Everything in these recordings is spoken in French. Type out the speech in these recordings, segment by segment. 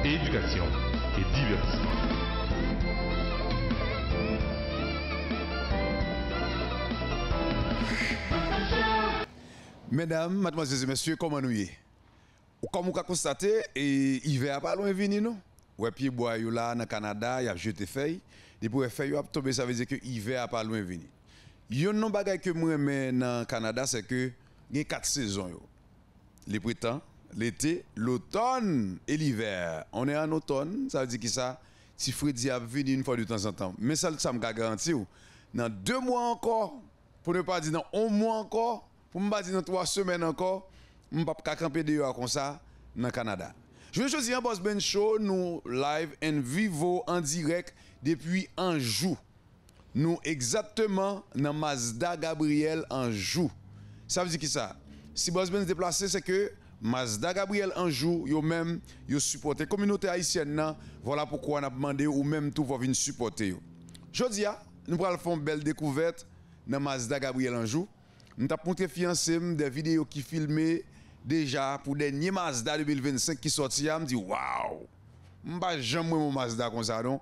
éducation et divertissement. Mesdames, mademoiselles et messieurs, comment nous y est? Comme vous avez constaté, l'hiver n'a pas loin venu, non? Ouais, puis bois là, dans le Canada, il y a jeté feuilles. Depuis que les feuilles ont tombé, ça veut dire que l'hiver n'a pas loin venu. Il y a un bagage que moi j'aime dans le Canada, c'est que il y a 4 saisons. Le printemps, l'été, l'automne et l'hiver. On est en automne, ça veut dire que ça, si Freddy a venu une fois de temps en temps. Mais ça me garantit, dans 2 mois encore, pour ne pas dire dans 1 mois encore, pour ne pas dire dans 3 semaines encore, je ne peux pas camper dehors comme ça dans le Canada. Je vais choisir un Boss Ben Show, nous live en vivo, en direct, depuis Anjou. Nous exactement dans Mazda Gabriel Anjou. Ça veut dire qui ça? Si Boss Ben se déplace, c'est que Mazda Gabriel Anjou, yo même, yo supporte la communauté haïtienne. Nan, voilà pourquoi on a demandé ou même tout pour venir supporter. Jodi a, nous allons faire une belle découverte dans Mazda Gabriel Anjou. Nous avons montré fiancé des vidéos qui filmées déjà pour le dernier Mazda 2025 qui sorti. Je me dis waouh! Je ne vais jamais mon Mazda comme ça. Donc.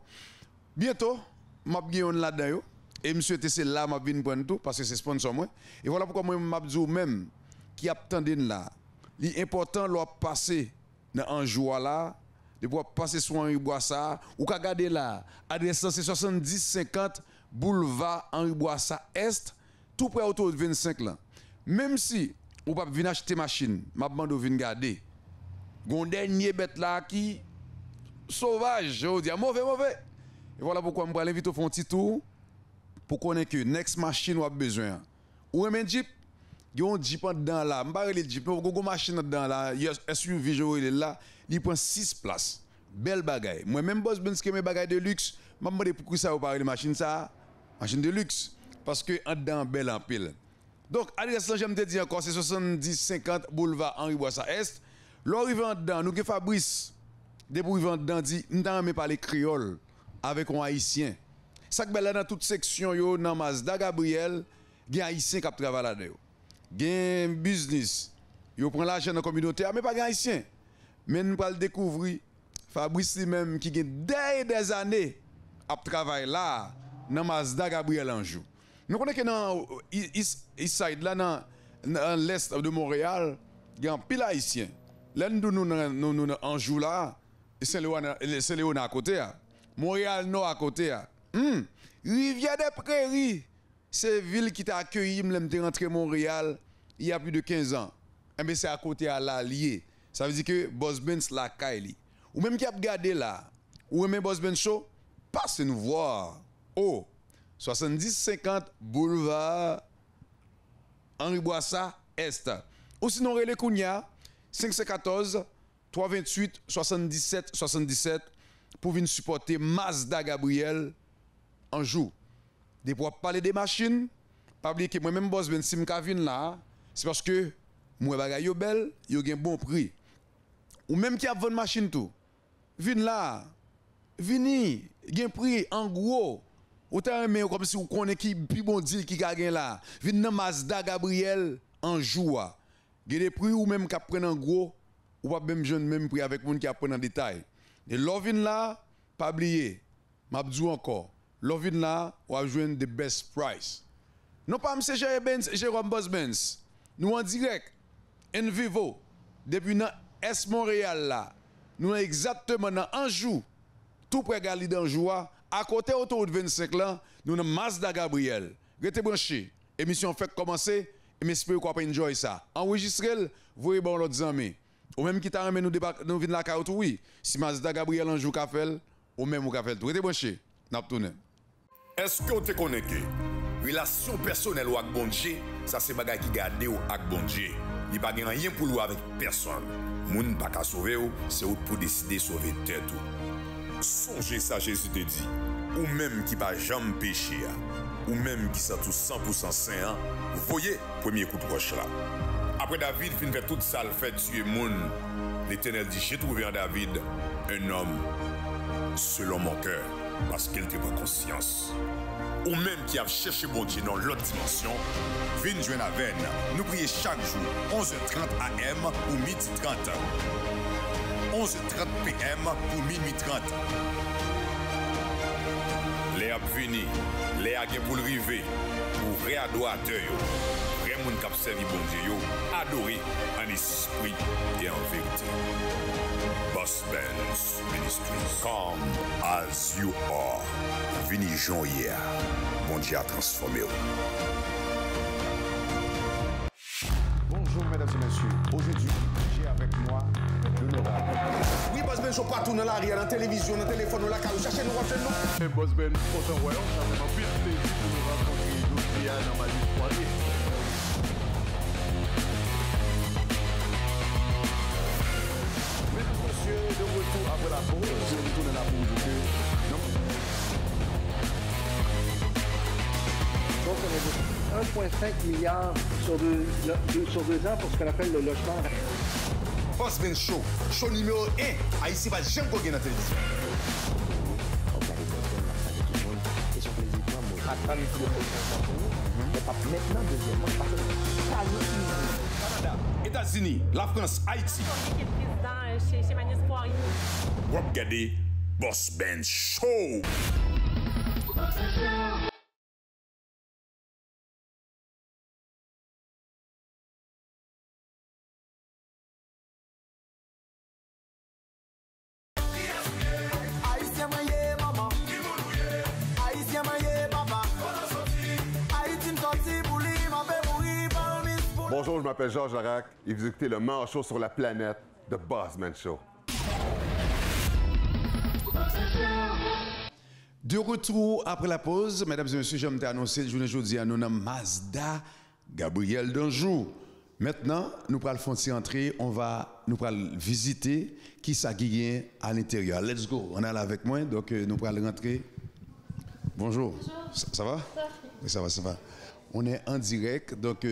Bientôt, je vais gagner là-dedans. Et je souhaite c'est là que je vais prendre tout parce que c'est sponsor moi. Et voilà pourquoi moi je dis même qui attendent là. L'important de passer dans un jour là, de pouvoir passer sur Henri Boissa, ou qu'à garder là, adresse c'est 70-50 boulevard Henri Boissa Est, tout près autour de 25 là. Même si ou pas venir acheter machine, m'a bande venir garder. Gon dernier bête là qui sauvage, je dis mauvais. Et voilà pourquoi je vais l'inviter au fond petit tour pour connaître que next machine ou a besoin. Ou un Jeep, il y a un Jeep dedans là, je parle de Jeep, il y a une machine dedans là, il y a un SUV là, il prend 6 places. Belle bagaille. Moi même Boss Ben qui mes bagaille de luxe, je me demande pourquoi ça vous parle de machine ça, machine de luxe parce que en dedans belle en pile. Donc, adresse là, j'aime te dire encore, c'est 70-50 boulevard Henri Boissa Est. L'arrivant dedans, nous qui Fabrice, depuis arrivant dedans, dit, nous n'avons pas les créoles avec un haïtien. Ça que là dans toute section, yo, dans Mazda Gabriel, il y a un haïtien qui travaille là-dedans. Il y a un business. Yo prend l'argent dans la communauté, mais pas un haïtien. Mais nous allons découvrir Fabrice lui-même qui a des années à travailler là, dans Mazda Gabriel Anjou. Nous connaissons que dans East Side, là, dans l'est de Montréal, il y a un pile haïtien. Là, nous Anjou là, Saint-Léon à côté. Montréal Nord à côté. Rivière des Prairies, c'est une ville qui t'a accueilli, je suis rentré à Montréal il y a plus de 15 ans. Mais c'est à côté à la lié. Ça veut dire que Boss Ben la Kaili. Ou même qui a regardé là, ou même Boss Ben Show, passez nous voir. Oh! 70-50 boulevard Henri Boissa Est. Ou sinon, relais Kounia, 514 328 77 77 pour venir supporter Mazda Gabriel Anjou. De pour parler des machines, pas oublier que moi-même, Boss Ben, si je viens là, c'est parce que moi, bagay yo belle, yo gen bon prix. Ou même qui a une machine tout, viens là, vini, gen prix en gros. Autant mais comme si vous connaissez qui plus bon deal qui gagne là. Vin dans Mazda Gabriel Anjou. Gen des prix ou même qui prennent en gros ou pas même jeune même prix avec monde qui prennent en détail. Et l'ovin là, pas oublier. M'a dit encore, l'ovin là, on va joindre the best price. Non pas M. Jérôme Boss Benz. Nous en direct en vivo depuis dans Est Montréal là. Nous exactement dans Anjou. Tout près Gali d'Anjou. À côté autour de 25 là, nous avons Mazda Gabriel. Restez branchés. Émission fait commencer. Et j'espère qu'on va enjoy ça. Enregistrez-le, voyez bon l'autre amis. Ou même qui t'a ramené nous venir la carotte, oui. Si Mazda Gabriel en joue café, ou même ou café. Restez branchés. N'a pas tourné. Est-ce que vous te connecté? Relation personnelle ou avec bon Dieu, ça c'est bagay qui garde ou avec bon Dieu. Il n'y a pas rien pour lui avec personne. Moun pas qu'à sauver ou, c'est ou pour décider de sauver tête ou. Songez ça, Jésus te dit. Ou même qui va jamais pécher, ou même qui sont tous 100% saint, voyez, premier coup de roche là. Après David, fin fait tout ça, le fait tuer moun. L'Éternel dit, j'ai trouvé en David un homme selon mon cœur, parce qu'il était pas conscience. Ou même qui a cherché bon Dieu dans l'autre dimension, viens joindre la veine. Nous prions chaque jour, 11h30 AM ou 12h30. 11h30 PM pour minuit 30. Les ap vini, les a gen pour le river, pour vrai adorateur yo, vrai moun k'ap servi bon Dieu yo, adoré en esprit et en vérité. Boss Benz Ministries, come as you are. Vini Jean hier, bon Dieu a transformé. Bonjour mesdames et messieurs, aujourd'hui j'ai avec moi l'honorable. Oui, Boss Ben, je partout dans l'arrière, dans la télévision, dans le téléphone, dans la carte, cherchez nous, cherchez nous. Boss Ben, content voyant, ça fait un pire plaisir de nous rencontrer aujourd'hui dans ma vie soirée. Mesdames et messieurs, de retour après la pause, je vais retourner la pause que non. Donc, on a 1,5 milliard sur deux ans pour ce qu'on appelle le logement. Boss Ben Show, show numéro 1, Haïti va jamais gagner dans la télévision. Et sur les étoiles, moi, attendre le mais pas maintenant, deuxièmement, parce que Canada, États-Unis, la France, Haïti. Qui est président chez Magnus Poirier. Vous regardez Boss Ben Show. Bonjour, je m'appelle Georges Larac et vous écoutez le meilleur show sur la planète, The Boss Man Show. De retour après la pause, mesdames et messieurs, j'aime t'annoncer le journée aujourd'hui à nous nommons Mazda Gabriel d'Anjou. Maintenant, nous allons faire entrer, nous allons visiter qui s'agit à l'intérieur. Let's go, on est là avec moi, donc nous allons rentrer. Bonjour. Ça va? Oui, ça va. On est en direct, donc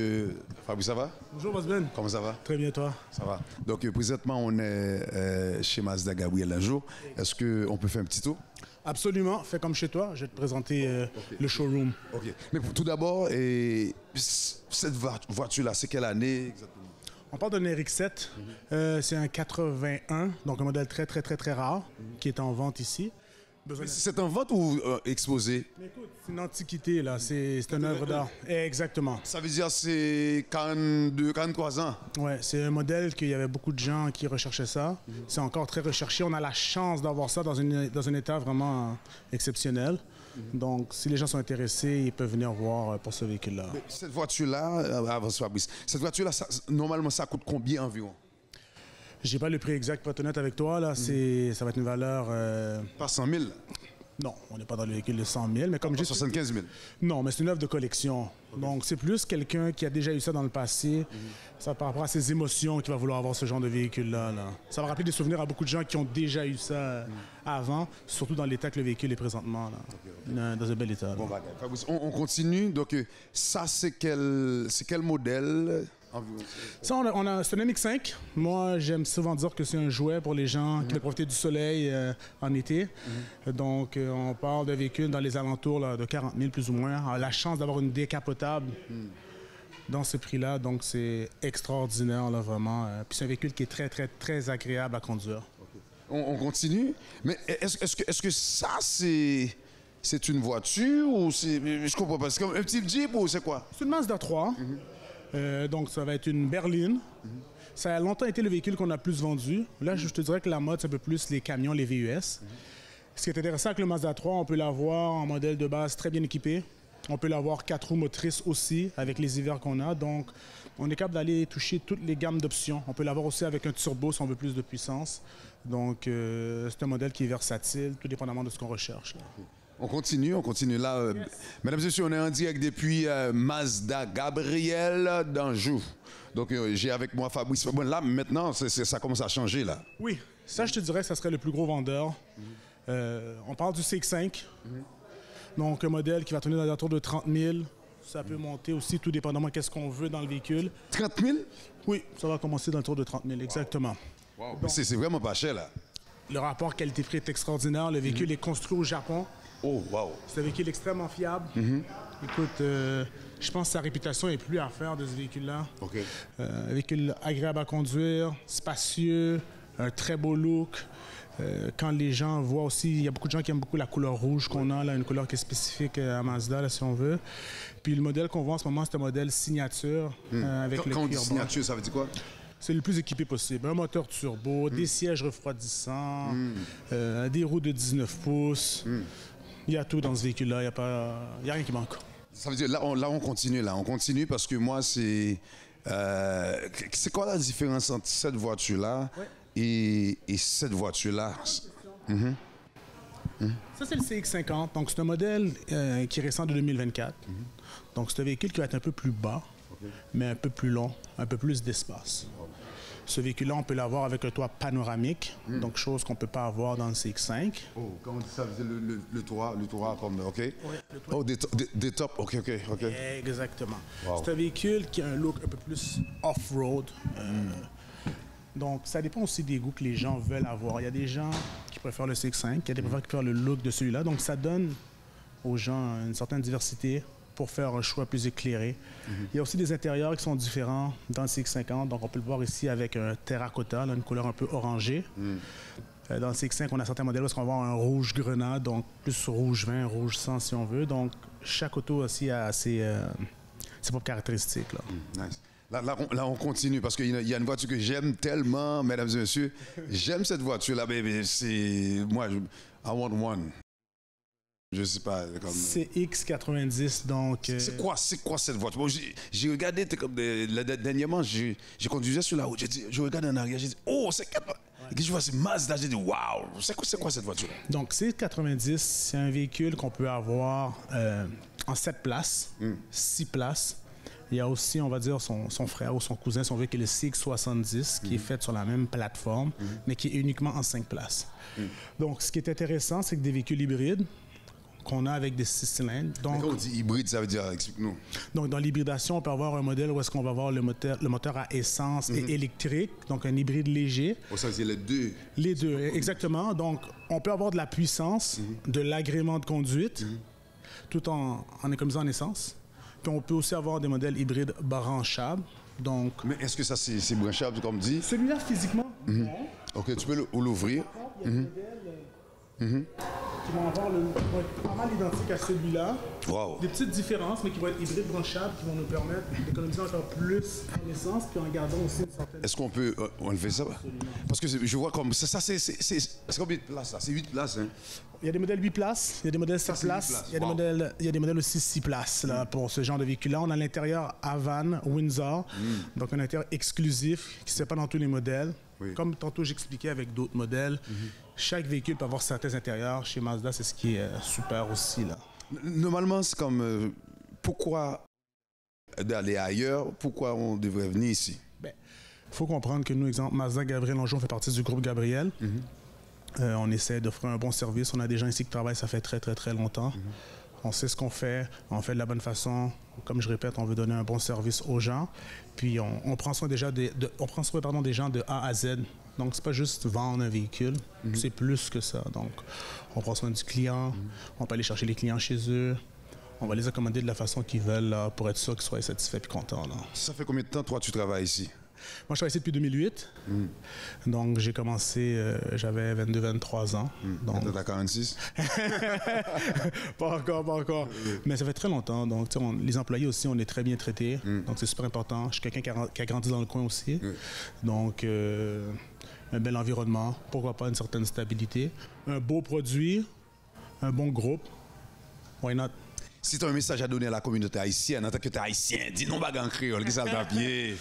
Fabrice, ça va? Bonjour Boss Ben. Comment ça va? Très bien, toi? Ça va. Donc présentement, on est chez Mazda Gabriel d'Anjou. Est-ce qu'on peut faire un petit tour? Absolument, fais comme chez toi, je vais te présenter le showroom. Ok. Mais tout d'abord, cette voiture-là, c'est quelle année exactement? On parle d'un RX-7, c'est un 81, donc un modèle très rare qui est en vente ici. C'est en vente ou exposé? Écoute, c'est une antiquité, là, c'est une œuvre d'art. Exactement. Ça veut dire c'est 42, 43 ans? Ouais, c'est un modèle qu'il y avait beaucoup de gens qui recherchaient ça. C'est encore très recherché. On a la chance d'avoir ça dans un état vraiment exceptionnel. Donc, si les gens sont intéressés, ils peuvent venir voir pour ce véhicule-là. Cette voiture-là, avance Fabrice, cette voiture-là, normalement, ça coûte combien environ? J'ai pas le prix exact pour être honnête avec toi. Là, ça va être une valeur... Pas 100 000? Non, on n'est pas dans le véhicule de 100 000. Mais comme j'ai 75 000? Non, mais c'est une œuvre de collection. Okay. Donc, c'est plus quelqu'un qui a déjà eu ça dans le passé. Ça par rapport à ses émotions qui va vouloir avoir ce genre de véhicule-là. Là. Ça va rappeler des souvenirs à beaucoup de gens qui ont déjà eu ça avant, surtout dans l'état que le véhicule est présentement. Là. Okay. Dans un bel état. Bon, Fabrice, on continue. Donc, ça, c'est quel modèle? Ça, c'est un MX-5. Moi, j'aime souvent dire que c'est un jouet pour les gens qui veulent profiter du soleil en été. Donc, on parle d'un véhicule dans les alentours là, de 40 000 plus ou moins. On a la chance d'avoir une décapotable dans ce prix-là. Donc, c'est extraordinaire, là, vraiment. Puis c'est un véhicule qui est très agréable à conduire. Okay. On continue. Mais est-ce que ça, c'est une voiture ou c'est... Je comprends pas. C'est comme un petit Jeep ou c'est quoi? C'est une Mazda 3. Donc, ça va être une berline. Ça a longtemps été le véhicule qu'on a plus vendu. Là, je te dirais que la mode, c'est un peu plus les camions, les VUS. Ce qui est intéressant avec le Mazda 3, on peut l'avoir en modèle de base très bien équipé. On peut l'avoir 4 roues motrices aussi, avec les hivers qu'on a. Donc, on est capable d'aller toucher toutes les gammes d'options. On peut l'avoir aussi avec un turbo si on veut plus de puissance. Donc, c'est un modèle qui est versatile, tout dépendamment de ce qu'on recherche. Là. On continue là. Yes. Mesdames et messieurs, on est en direct depuis Mazda Gabriel d'Anjou. Donc, j'ai avec moi Fabrice. Bon, là, maintenant, ça commence à changer, là. Oui, ça, je te dirais que ça serait le plus gros vendeur. On parle du CX-5. Donc, un modèle qui va tourner dans les alentours de 30 000. Ça peut monter aussi, tout dépendamment de ce qu'on veut dans le véhicule. 30 000? Oui, ça va commencer dans le tour de 30 000, exactement. Wow. Donc, c'est vraiment pas cher, là. Le rapport qualité-prix est extraordinaire. Le véhicule est construit au Japon. Oh, wow. C'est un véhicule extrêmement fiable. Écoute, je pense que sa réputation n'est plus à faire de ce véhicule-là. Okay. Un véhicule agréable à conduire, spacieux, un très beau look. Quand les gens voient aussi, il y a beaucoup de gens qui aiment beaucoup la couleur rouge qu'on a, là, une couleur qui est spécifique à Mazda, là, si on veut. Puis le modèle qu'on voit en ce moment, c'est un modèle signature avec le Quand on dit cuir blanc. signature, ça veut dire quoi? C'est le plus équipé possible. Un moteur turbo, des sièges refroidissants, des roues de 19 pouces. Il y a tout dans ce véhicule-là, il n'y a rien qui manque. Ça veut dire, là, on continue, là. On continue parce que moi, c'est... c'est quoi la différence entre cette voiture-là et cette voiture-là? Ça, c'est le CX-50. Donc, c'est un modèle qui est récent de 2024. Donc, c'est un véhicule qui va être un peu plus bas, mais un peu plus long, un peu plus d'espace. Ce véhicule-là, on peut l'avoir avec un toit panoramique, donc chose qu'on ne peut pas avoir dans le CX-5. Oh, quand on dit ça, le toit comme, OK? Oui, le toit. Oh, des tops, OK. Exactement. Wow. C'est un véhicule qui a un look un peu plus off-road. Donc, ça dépend aussi des goûts que les gens veulent avoir. Il y a des gens qui préfèrent le CX-5, il y a des gens qui préfèrent le look de celui-là. Donc, ça donne aux gens une certaine diversité pour faire un choix plus éclairé. Il y a aussi des intérieurs qui sont différents dans le CX-50. Donc, on peut le voir ici avec un terracotta, là, une couleur un peu orangée. Dans le CX-5, on a certains modèles où on va avoir un rouge grenade, donc plus rouge vin, rouge sang si on veut. Donc, chaque auto aussi a ses propres caractéristiques. Là. Nice. Là, on continue parce qu'il y a une voiture que j'aime tellement, mesdames et messieurs. J'aime cette voiture-là, mais c'est... Moi, I want one. Je sais pas. Comme... C'est X90, donc... C'est quoi cette voiture? Bon, j'ai regardé, dernièrement, j'ai conduisais sur la route, je regarde en arrière, j'ai dit, oh, c'est quoi? Et je vois, c'est Mazda, j'ai dit, waouh, c'est quoi cette voiture-là? Donc, C90, c'est un véhicule qu'on peut avoir en 7 places, 6 places. Il y a aussi, on va dire, son frère ou son cousin, son véhicule, le CX70, qui est fait sur la même plateforme, mais qui est uniquement en 5 places. Donc, ce qui est intéressant, c'est que des véhicules hybrides, qu'on a avec des 6 cylindres. Donc, mais quand on dit hybride, ça veut dire, explique-nous. Donc, dans l'hybridation, on peut avoir un modèle où est-ce qu'on va avoir le moteur à essence et électrique, donc un hybride léger. Oh, ça, c'est les deux. Les deux, exactement. Donc, on peut avoir de la puissance, de l'agrément de conduite, tout en économisant en essence. Puis, on peut aussi avoir des modèles hybrides branchables. Donc, mais est-ce que ça, c'est branchable, comme dit? Celui-là, physiquement, non. OK, tu peux l'ouvrir. Il y a des modèles qui vont être pas mal identiques à celui-là. Wow. Des petites différences, mais qui vont être hybrides branchables, qui vont nous permettre d'économiser encore plus en essence, puis en gardant aussi une certaine... Est-ce qu'on peut enlever ça? Parce que je vois comme... Ça, c'est combien de places, ça? C'est 8 places, hein? Il y a des modèles 8 places, il y a des modèles 7 places, il y a des modèles aussi 6 places là, pour ce genre de véhicule-là. On a l'intérieur Havane, Windsor, donc un intérieur exclusif qui ne se fait pas dans tous les modèles. Oui. Comme tantôt j'expliquais avec d'autres modèles, chaque véhicule peut avoir certains intérieurs. Chez Mazda, c'est ce qui est super aussi, là. Normalement, c'est comme... pourquoi d'aller ailleurs? Pourquoi on devrait venir ici? Il faut comprendre que nous, exemple, Mazda Gabriel Longeau fait partie du groupe Gabriel. On essaie d'offrir un bon service. On a des gens ici qui travaillent, ça fait très, très, très longtemps. On sait ce qu'on fait de la bonne façon. Comme je répète, on veut donner un bon service aux gens. Puis on prend soin des gens de A à Z. Donc, c'est pas juste vendre un véhicule, c'est plus que ça. Donc, on prend soin du client, on peut aller chercher les clients chez eux, on va les accommoder de la façon qu'ils veulent là, pour être sûr qu'ils soient satisfaits et contents. Là. Ça fait combien de temps, toi, tu travailles ici? Moi, je travaille ici depuis 2008. Donc, j'ai commencé, j'avais 22-23 ans. Donc... T'as 46? Pas encore. Mais ça fait très longtemps. Donc, les employés aussi, on est très bien traités. Donc, c'est super important. Je suis quelqu'un qui a grandi dans le coin aussi. Donc, un bel environnement. Pourquoi pas une certaine stabilité. Un beau produit. Un bon groupe. Why not? Si tu as un message à donner à la communauté haïtienne, en tant que tu es haïtien, dis non bagan créole, qui ça le papier?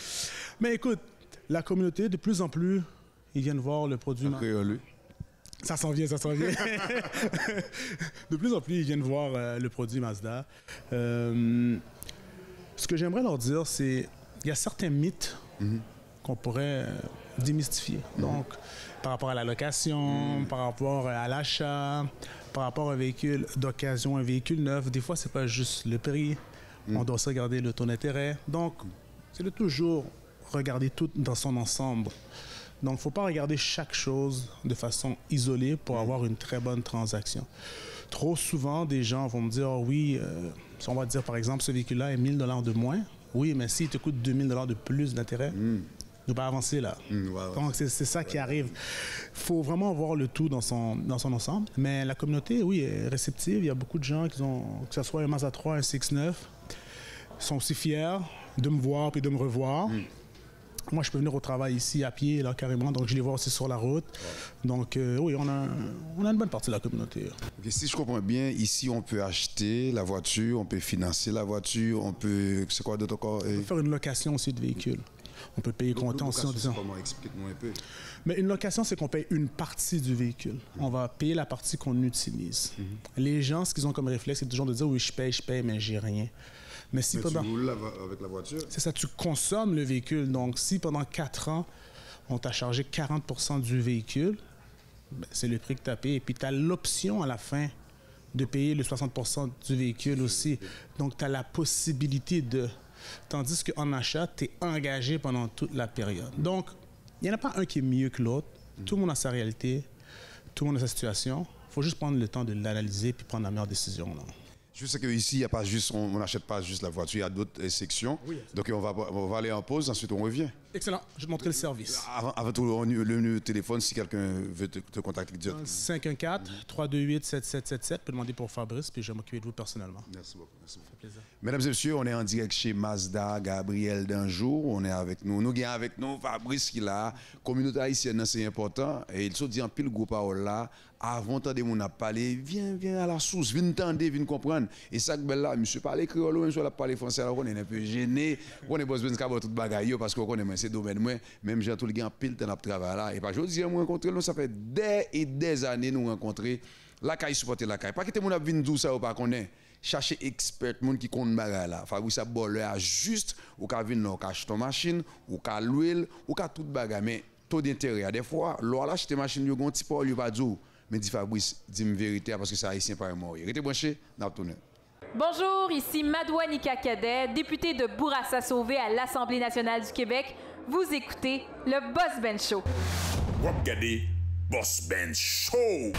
Mais écoute, la communauté, de plus en plus, ils viennent voir le produit. Créole. Ça s'en vient. De plus en plus, ils viennent voir le produit Mazda. Ce que j'aimerais leur dire, c'est qu'il y a certains mythes qu'on pourrait démystifier. Donc, par rapport à la location, par rapport à l'achat, par rapport à un véhicule d'occasion, un véhicule neuf, des fois, c'est pas juste le prix. On doit aussi regarder le taux d'intérêt. Donc, c'est de toujours regarder tout dans son ensemble. Donc, il ne faut pas regarder chaque chose de façon isolée pour avoir une très bonne transaction. Trop souvent, des gens vont me dire, oui, si on va dire par exemple, ce véhicule-là est 1 000 $ de moins. Oui, mais s'il te coûte 2 000 $ de plus d'intérêt, ne pas avancer là. Donc c'est ça qui arrive. Il faut vraiment voir le tout dans son ensemble. Mais la communauté, oui, est réceptive. Il y a beaucoup de gens qui ont, que ce soit un Mazda 3, un 6.9, sont aussi fiers de me voir puis de me revoir. Moi, je peux venir au travail ici à pied, là, carrément. Donc, je les vois aussi sur la route. Donc, oui, on a une bonne partie de la communauté. Okay, si je comprends bien, ici, on peut acheter la voiture, on peut financer la voiture, on peut... C'est quoi d'autre encore? On peut faire une location aussi de véhicule. On peut payer comptant aussi en disant... Comment? Explique-moi un peu. Mais une location, c'est qu'on paye une partie du véhicule. On va payer la partie qu'on utilise. Les gens, ce qu'ils ont comme réflexe, c'est toujours de dire, oui, je paye, mais j'ai rien. Mais si pendant... tu roules avec la voiture? C'est ça, tu consommes le véhicule. Donc, si pendant 4 ans, on t'a chargé 40% du véhicule, ben, c'est le prix que tu as payé. Et puis, tu as l'option à la fin de payer le 60% du véhicule aussi. Donc, tu as la possibilité de... Tandis qu'en achat, tu es engagé pendant toute la période. Donc, il n'y en a pas un qui est mieux que l'autre. Tout le monde a sa réalité. Tout le monde a sa situation. Il faut juste prendre le temps de l'analyser puis prendre la meilleure décision. Là. Je sais qu'ici, on n'achète pas juste la voiture, il y a d'autres sections. Oui. Donc, on va aller en pause, ensuite on revient. Excellent, je vais te montrer le service. Avant tout, le numéro de téléphone, si quelqu'un veut te contacter. 514-328-7777, peut demander pour Fabrice, puis je vais m'occuper de vous personnellement. Merci beaucoup. Merci beaucoup. Ça fait plaisir. Mesdames et messieurs, on est en direct chez Mazda, Gabriel Danjour, on est avec nous. Nous avons avec nous Fabrice qui est là, communauté haïtienne, c'est important. Et il se dit en pile groupe là. Avant de mon a parlé, viens à la source, viens entendre, viens comprendre. Et ça que là, monsieur parle créole, monsieur parle français, alors on est un peu gêné, on est besoin de tout bagaille parce qu'on connaît ces domaines moi, même j'ai tout le gars pile temps de travail là et pas je dis moi rencontrer nous ça fait des années nous rencontrer la caille supporter la caille. Pas que mon a venir tout ça ou pas connaît. Chercher expert monde qui compte bagaille là. Fabrice a bolé à juste ou ka venir ou ka acheter machine ou ka l'huile ou ka tout bagaille mais taux d'intérêt des fois l'on acheter machine yo gon petit pas lui pas dire mais dit Fabrice, dis-moi vérité parce que ça haïtien pas mourir. Restez branché, n'a tourner. Bonjour, ici Madouanika Cadet, députée de Bourassa-Sauvé à l'Assemblée nationale du Québec. Vous écoutez le Boss Ben Show. Vous regardez Boss Ben Show.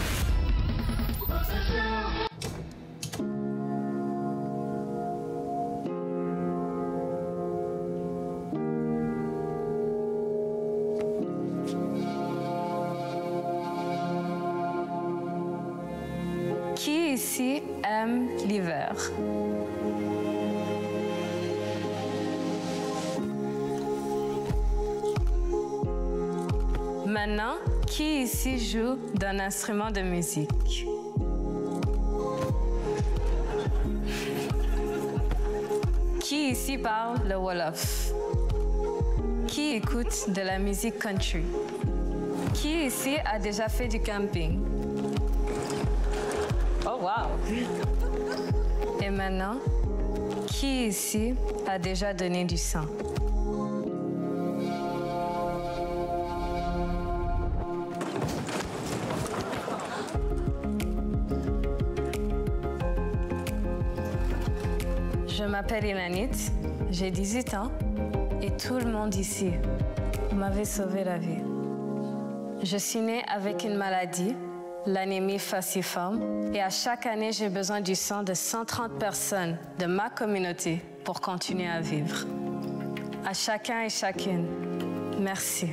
Qui ici aime l'hiver? Maintenant, qui ici joue d'un instrument de musique? Qui ici parle le Wolof? Qui écoute de la musique country? Qui ici a déjà fait du camping? Oh, wow! Et maintenant, qui ici a déjà donné du sang? Je m'appelle Ilanit, j'ai 18 ans et tout le monde ici m'avait sauvé la vie. Je suis née avec une maladie, l'anémie falciforme, et à chaque année, j'ai besoin du sang de 130 personnes de ma communauté pour continuer à vivre. À chacun et chacune, merci.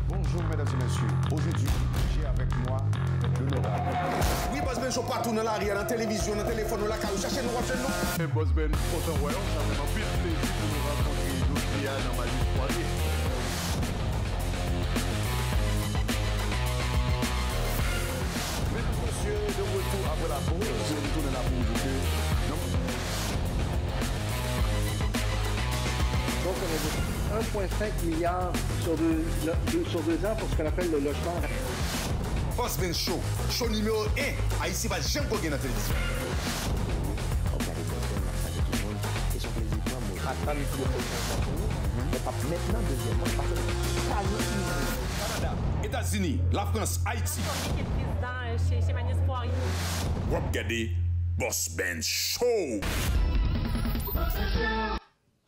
Bonjour mesdames et messieurs. Aujourd'hui, j'ai avec moi l'honorable. Oui, Boss Ben Show partout dans l'arrière, dans la télévision, dans le téléphone, dans la caille. Cherchez nous, cherchez nous. Et Boss Ben, autant voyons, ça fait un pire plaisir de nous rencontrer aujourd'hui dans ma vie soirée. Mesdames et messieurs, de retour après la pause. De retour dans la pause. Donc, on a 1,5 milliard sur 2 ans pour ce qu'on appelle le logement. Boss Ben Show, show numéro 1. Haïti va jamais gagner dans la télévision. Et son plaisir, moi, pas le plus de mais pas maintenant, deuxièmement, parce que Canada, États-Unis, la France, Haïti. Président chez Magnus Poirier. Vous regardez Boss Ben Show.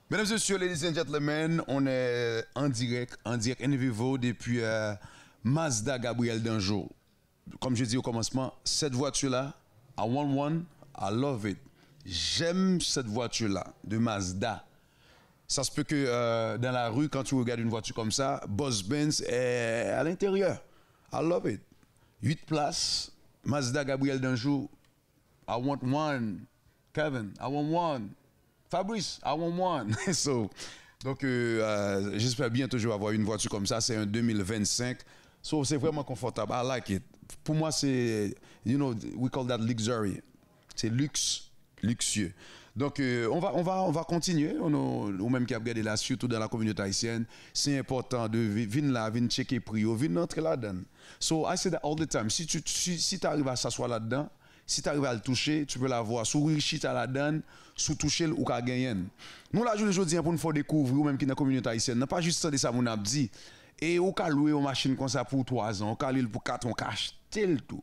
Mesdames et messieurs, ladies and gentlemen, on est en direct in vivo depuis Mazda Gabriel Danjo. Comme je dis au commencement, cette voiture-là, I want one, I love it. J'aime cette voiture-là de Mazda. Ça se peut que dans la rue, quand tu regardes une voiture comme ça, Boss Benz est à l'intérieur. I love it. 8 places, Mazda Gabriel Danjo, I want one. Kevin, I want one. Fabrice, I want one. Donc, j'espère bientôt je vais avoir une voiture comme ça. C'est un 2025. So, c'est vraiment confortable. I like it. Pour moi, c'est, you know, we call that luxury. C'est luxueux. Donc, on va continuer. Ou même qui a regardé là, surtout dans la communauté haïtienne, c'est important de venir là, venir checker prix, venir entrer là-dedans. So, I say that all the time. Si tu arrives à s'asseoir là-dedans, si tu arrives à le toucher, tu peux l'avoir. Sous Richie, tu la donne, sous toucher ou qu'à gagner. Nous, là, je dis pour nous faire découvrir, ou même qui dans la communauté haïtienne, pas juste ça de ça, mon a dit. Et on peut louer une machine comme ça pour 3 ans, on peut louer pour 4 ans, on peut acheter le tout.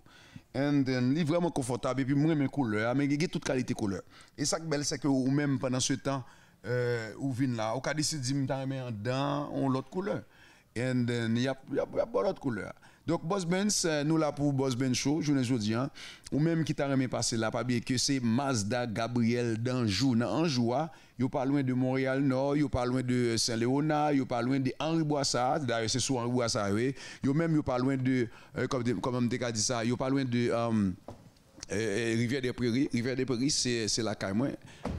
And then, il est vraiment confortable, et puis moi, mes couleurs, mais il y a toute qualité couleur. Et ça qui est belle, c'est que ou même pendant ce temps, ou vient là, on peut décider de mettre en dedans, on l'autre couleur. And then, il y a pas d'autre couleur. Donc, Boss Benz, nous là pour Boss Benz Show, je ne dis pas, ou même qui t'a remis passer là, pas bien que c'est Mazda Gabriel Danjo. Dans Anjou, il pas loin de Montréal Nord, il pas loin de Saint-Léonard, il pas loin de Henri Boissard, d'ailleurs c'est sous Henri Boissard, oui. Il même pas loin de, comme on t'a dit ça, il pas loin de Rivière des Prairies. Rivière des Prairies, c'est la caille, moi.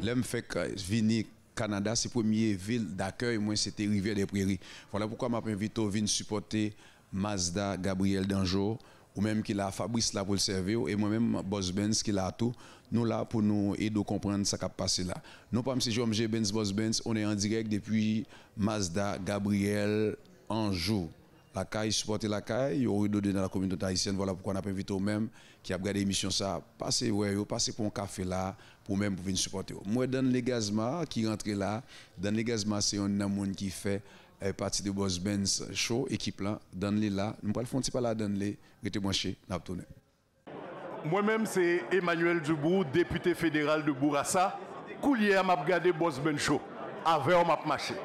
L'aime fait venir Canada, c'est la première ville d'accueil, moi c'était Rivière des Prairies. Voilà pourquoi m'a invité à venir supporter Mazda Gabriel Danjo, ou même qui a Fabrice là pour le servir, et moi-même Boss Benz qui l'a tout, nous là pour nous aider à comprendre ce qui a passé là. Nous pas M. J. Benz Boss Benz, on est en direct depuis Mazda Gabriel Anjou. La caille, supporter la caille, il y a dans la communauté haïtienne, voilà pourquoi on a invité au même qui a regardé l'émission ça, passez pour un café là, pour même pour venir supporter. Moi dans les gazma qui rentre là, dans les gazma c'est un monde qui fait partie de Boss Benz Show, équipe là, dans les là, nous allons faire un petit peu là, dans les, restez branchés, n'a pas tourné. Moi-même, c'est Emmanuel Dubou, député fédéral de Bourassa. Coulier m'a regardé Boss Benz Show, avec on m'a marché.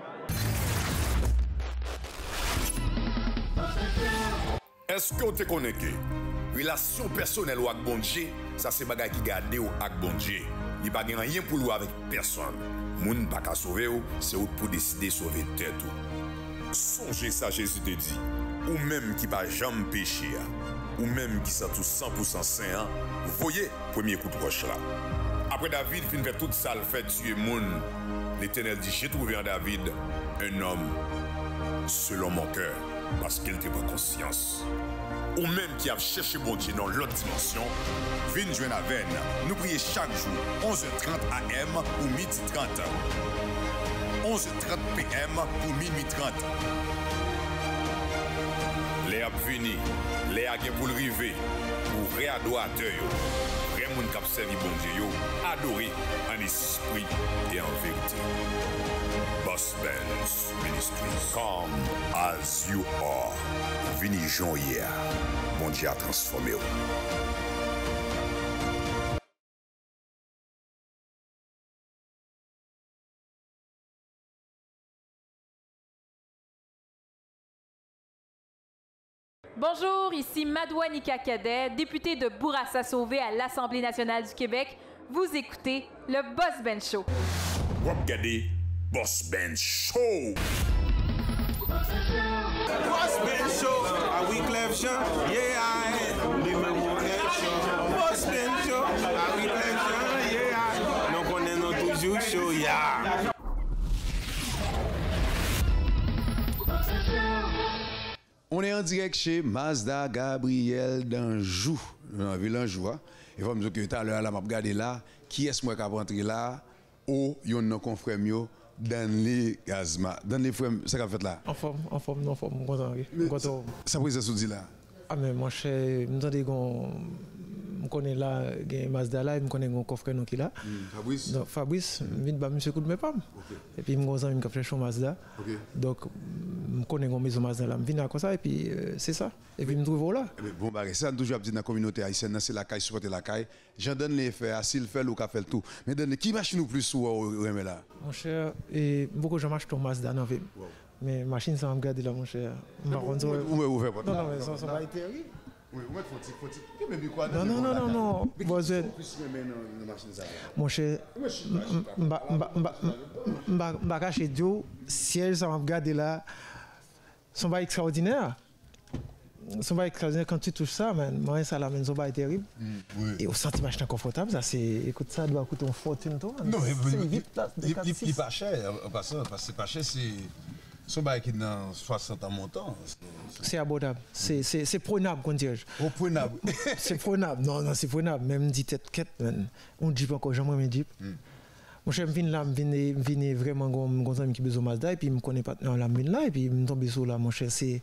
Est-ce que vous te connaissez? Relation personnelle ou avec bon Dieu, ça c'est bagay qui garde ou avec bon Dieu. Il n'y a pas rien pour lui avec personne. Moun pas qu'à sauver ou, c'est ou pour décider de sauver tête ou. Songez ça, Jésus te dit. Ou même qui pas jamais péché, ou même qui sont tout 100% saint, voyez, premier coup de roche là. Après David fin fait tout ça, le fait tuer moun. L'Éternel dit, j'ai trouvé en David un homme selon mon cœur, parce qu'il n'était pas conscience. Ou même qui a cherché bon Dieu dans l'autre dimension, viens joindre à veine. Nous prions chaque jour, 11h30 AM ou midi 30. 11h30 PM ou minuit 30. Les ap vini, les a gen pour le river, pour vrai adorateur, vrai moun k'ap servi bon Dieu, adorer en esprit et en vérité. Boss Benz Ministries. Come as you are. Vini Jean hier. Mon Dieu a transformé. Bonjour, ici Madouanika Cadet, députée de Bourassa-Sauvé à l'Assemblée nationale du Québec. Vous écoutez le Boss Benz Show. Vous regardez Boss Benz Show. Boss Benz Show, a Wyclef Jean, yeah, Boss Benz Show, a Wyclef Jean, yeah, nous connaissons toujours show, yeah. On est en direct chez Mazda Gabriel Danjo, dans la ville d'Anjou. Et vous me dire que tout à l'heure, là, je regarde là, qui est-ce qui va rentrer là, ou il y a un confrère dans les gazma. Dans les frères, ça qu'a fait là? En forme, content. Ça prise ce dit là? Ah, mais moi, je me dis je connais là, Mazda là, je connais mon coffre qui là. Fabrice. Donc Fabrice, je vais monsieur coup de mes pommes. Et puis je me suis fait Mazda. Donc je connais mon maison Mazda là, je viens comme ça et puis c'est ça. Et puis je me trouve là. Bon bah ça toujours dit dans la communauté haïtienne, c'est la caille supporter la caille. J'en donne les faits, s'il fait ou qu'a fait le tout. Mais donne qui machine ou plus ou là. Mon cher, et beaucoup de gens achètent Mazda dans vie. Mais machine ça me garde là mon cher. Non non, ça va être terrible. Oui, vous mettez faut quoi? Non. Mon cher, je cache Dieu, ciel, ça m'a regardé là, ça va extraordinaire. Ça va extraordinaire quand tu touches ça, man. Moi, ça la ça va être terrible. Et au senti machine confortable, ça c'est, écoute, ça doit coûter une fortune, toi. Non, il pas cher, parce que c'est pas cher, c'est. Ce bail qui est dans 60 ans montant. C'est abordable. C'est prenable, qu'on dirait. Oh, prenable. C'est prenable. Non, c'est prenable. Même dit tête quête, on dit encore, j'aime un Jeep. Mon cher, je viens vraiment comme ami qui besoin Mazda et puis je me connais pas dans la mine là et puis je me tombe sur là, mon cher. C'est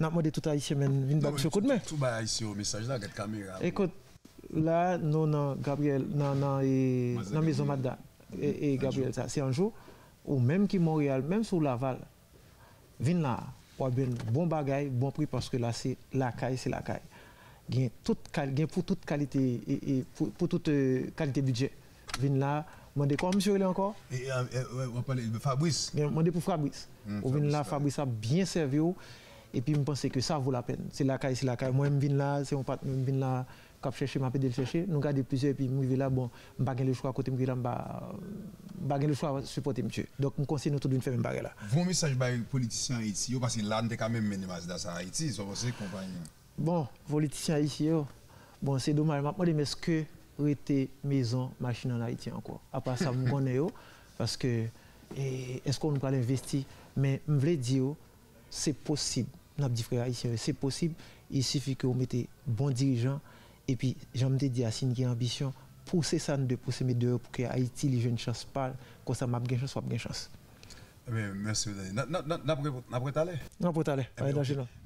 n'a demandé tout haïtien, je viens battre ce coup de main. Tout bail ici au message là, avec caméra. Écoute, là, non, Gabriel, dans maison Mazda et Gabriel, ça, c'est un jour, ou même qui Montréal, même sur Laval. Vin là, pour bien bon bagage, bon prix parce que là c'est la caille, c'est la caille. Gain pour toute qualité et pour toute qualité budget. Vin là, demandez quoi monsieur il est encore? On parle de Fabrice. Demandez pour Fabrice. Vin là, Fabrice a bien servi et puis je pense que ça vaut la peine. C'est la caille, c'est la caille. Moi je viens là, c'est mon partenaire, je viens là cap chercher, m'a pédé le chercher. Nous garder plusieurs et puis je là bon, pas le choix à côté me là pas le choix supporter monsieur. Donc on conseille nous tout d'une faire même bagarre là. Bon message ba politicien Haïti parce que là on quand même mené Mazda ça Haïti, ça c'est compagnie. Bon, politicien Haïti bon c'est dommage, m'a demandé mais est-ce que rester maison machine en Haïti encore. À part ça me connais parce que est-ce qu'on peut investir mais me veut dire c'est possible. N'a dit frère haïtien, c'est possible, il suffit que vous mettez bon dirigeant et puis j'aime dit à Sine qui a ambition pousser ça de pousser mes deux pour que Haïti les jeunes chance parle comme ça m'a bien chance soit bien chance. Merci n'après t'aller. N'après aller.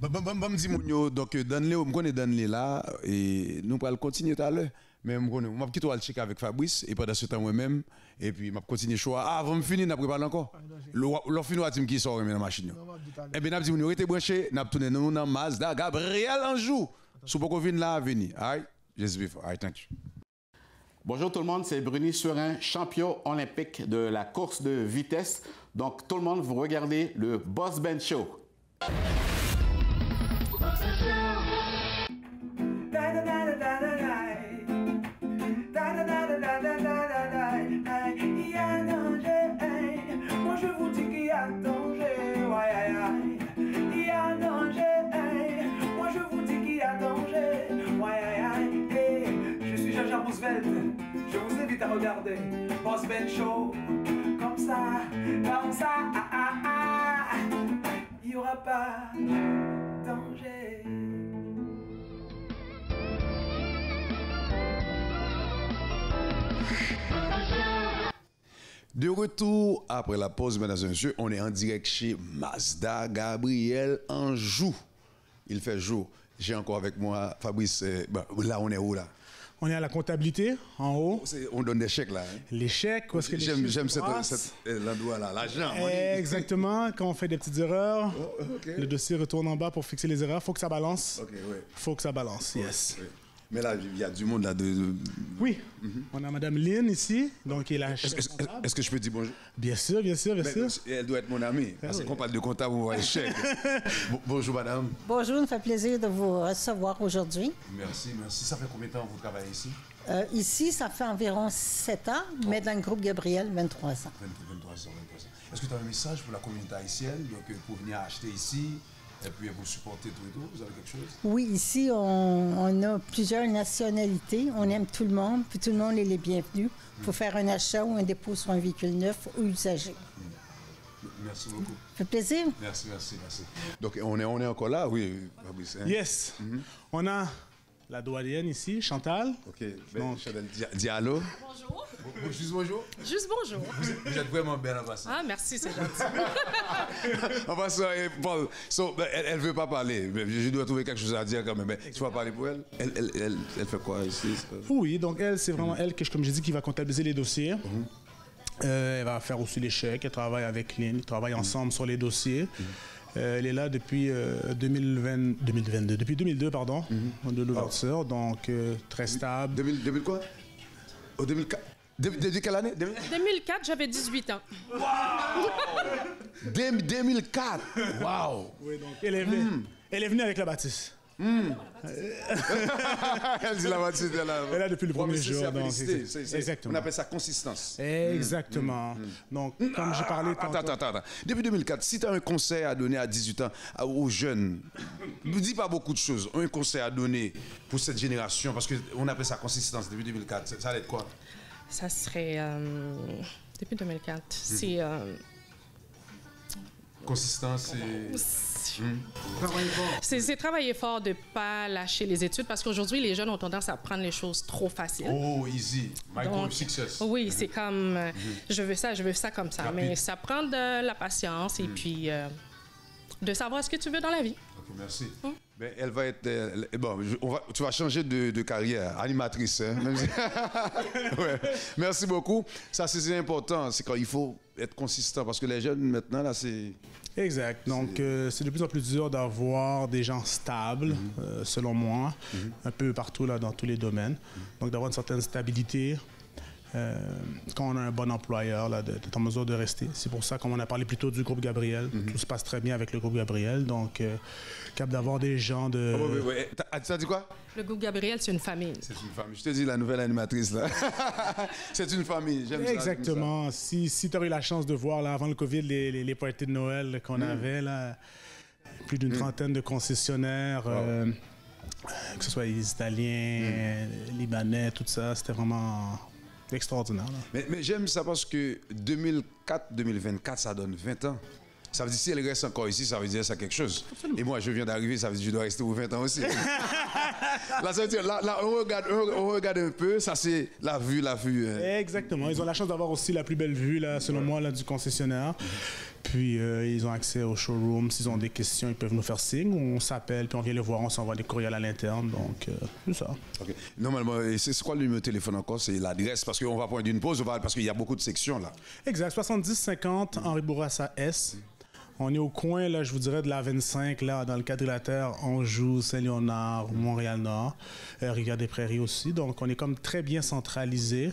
Bon dis mon donc Danley on connaît Danley là et nous allons continuer tout à l'heure mais on va quitter le check avec Fabrice et pendant ce temps moi-même et puis m'a continuer choix avant de finir n'a préparé encore. Le finir team qui sort dans la machine. Et bien n'a dit on était branché n'a tourner nous dans Mazda Gabriel Anjou. Sous pour qu'on là venir. All just before. All thank you. Bonjour tout le monde, c'est Bruni Serin, champion olympique de la course de vitesse. Donc tout le monde, vous regardez le Boss Ben Show. Moi je vous dis qu'il y a danger, il y a danger, moi je vous dis qu'il y a danger, je suis Jean-Jean Roosevelt, je vous invite à regarder Boss Ben Show, comme ça, il n'y aura pas danger. De retour après la pause, mesdames et messieurs, on est en direct chez Mazda Gabriel Anjou. Il fait jour. J'ai encore avec moi Fabrice. Là, on est où là? On est à la comptabilité, en haut. On donne des chèques là. Hein? Les chèques, parce que j'aime l'endroit là, l'argent. Exactement, quand on fait des petites erreurs, le dossier retourne en bas pour fixer les erreurs. Il faut que ça balance. Faut que ça balance, yes. Mais là, il y a du monde là. Oui, on a Madame Lynn ici, donc qui est la chef comptable. Est-ce que je peux dire bonjour? Bien sûr. Elle doit être mon amie. Parce qu'on parle de comptable, on voit les chèques. Bonjour madame. Bonjour, ça me fait plaisir de vous recevoir aujourd'hui. Merci. Ça fait combien de temps que vous travaillez ici? Ici, ça fait environ 7 ans, mais dans le groupe Gabriel, 23 ans. 23 ans. Est-ce que tu as un message pour la communauté haïtienne, donc pour venir acheter ici? Et puis vous supportez tout et tout, vous avez quelque chose? Oui, ici on a plusieurs nationalités, on aime tout le monde, puis tout le monde est les bienvenus pour faire un achat ou un dépôt sur un véhicule neuf ou usagé. Merci beaucoup. Ça fait plaisir. Merci. Donc on est encore là, oui, Fabrice. Hein? Yes. On a la douanienne ici, Chantal. Ok, donc, Chantal Diallo. Bonjour. Juste bonjour. Juste bonjour. Vous êtes vraiment belle en passant. Ah, merci, c'est gentil. En passant, Paul, elle ne veut pas parler. Mais je dois trouver quelque chose à dire quand même. Mais tu vas parler pour elle? Elle fait quoi ici? Oui, donc elle, c'est vraiment elle, comme j'ai dit, qui va comptabiliser les dossiers. Elle va faire aussi les chèques. Elle travaille avec Lynn. Ils travaillent ensemble sur les dossiers. Elle est là depuis 2022, depuis 2002, pardon, de l'ouverture, donc très stable. 2000 quoi? Au 2004? Depuis quelle année? 2004, j'avais 18 ans. Wow! 2004! Wow! Oui, donc elle est venue avec la bâtisse. Elle dit la bâtisse, elle est là depuis le premier jour. Exactement. On appelle ça consistance. Exactement. Donc, comme j'ai parlé tantôt... Attends. Depuis 2004, si tu as un conseil à donner à 18 ans aux jeunes, ne dis pas beaucoup de choses, un conseil à donner pour cette génération, parce qu'on appelle ça consistance depuis 2004, ça allait être quoi? Ça serait... depuis 2004, c'est... Consistance et... C'est travailler fort de ne pas lâcher les études parce qu'aujourd'hui, les jeunes ont tendance à prendre les choses trop faciles. Oh, easy. My goal success. Oui, c'est comme je veux ça comme ça. Rapide. Mais ça prend de la patience et puis de savoir ce que tu veux dans la vie. Okay, merci. Ben, elle va être... tu vas changer de carrière, animatrice. Hein, même si... ouais. Merci beaucoup. Ça, c'est important. C'est quand il faut être consistant parce que les jeunes, maintenant, là, c'est... Exact. Donc, c'est de plus en plus dur d'avoir des gens stables, selon moi, un peu partout, là, dans tous les domaines. Donc, d'avoir une certaine stabilité. Quand on a un bon employeur, là, d'être en mesure de rester. C'est pour ça, comme on a parlé plus tôt du groupe Gabriel, tout se passe très bien avec le groupe Gabriel. Donc, capable d'avoir des gens de... Ça dit quoi? Le groupe Gabriel, c'est une famille. C'est une famille. Je te dis, la nouvelle animatrice, là. C'est une famille. J'aime ça. Exactement. Si tu as eu la chance de voir, là, avant le COVID, les parties de Noël qu'on avait, là, plus d'une trentaine de concessionnaires, que ce soit les Italiens, les Libanais, tout ça, c'était vraiment... extraordinaire. Mais j'aime ça parce que 2004-2024, ça donne 20 ans. Ça veut dire si elle reste encore ici, ça veut dire ça quelque chose. Absolument. Et moi, je viens d'arriver, ça veut dire que je dois rester pour 20 ans aussi. Là, ça veut dire, là on regarde un peu, ça c'est la vue. Exactement. Ils ont la chance d'avoir aussi la plus belle vue, là, selon moi, là, du concessionnaire. Puis, ils ont accès au showroom. S'ils ont des questions, ils peuvent nous faire signe. On s'appelle, puis on vient les voir, on s'envoie des courriels à l'interne. Donc, c'est ça. Okay. Normalement, c'est quoi le numéro de téléphone encore? C'est l'adresse, parce qu'on va prendre une pause, parce qu'il y a beaucoup de sections, là. Exact. 70-50, Henri Bourassa S. On est au coin, là, je vous dirais, de la 25, là, dans le quadrilatère, Anjou, Saint-Léonard, Montréal-Nord, Rivière-des-Prairies aussi. Donc, on est comme très bien centralisé.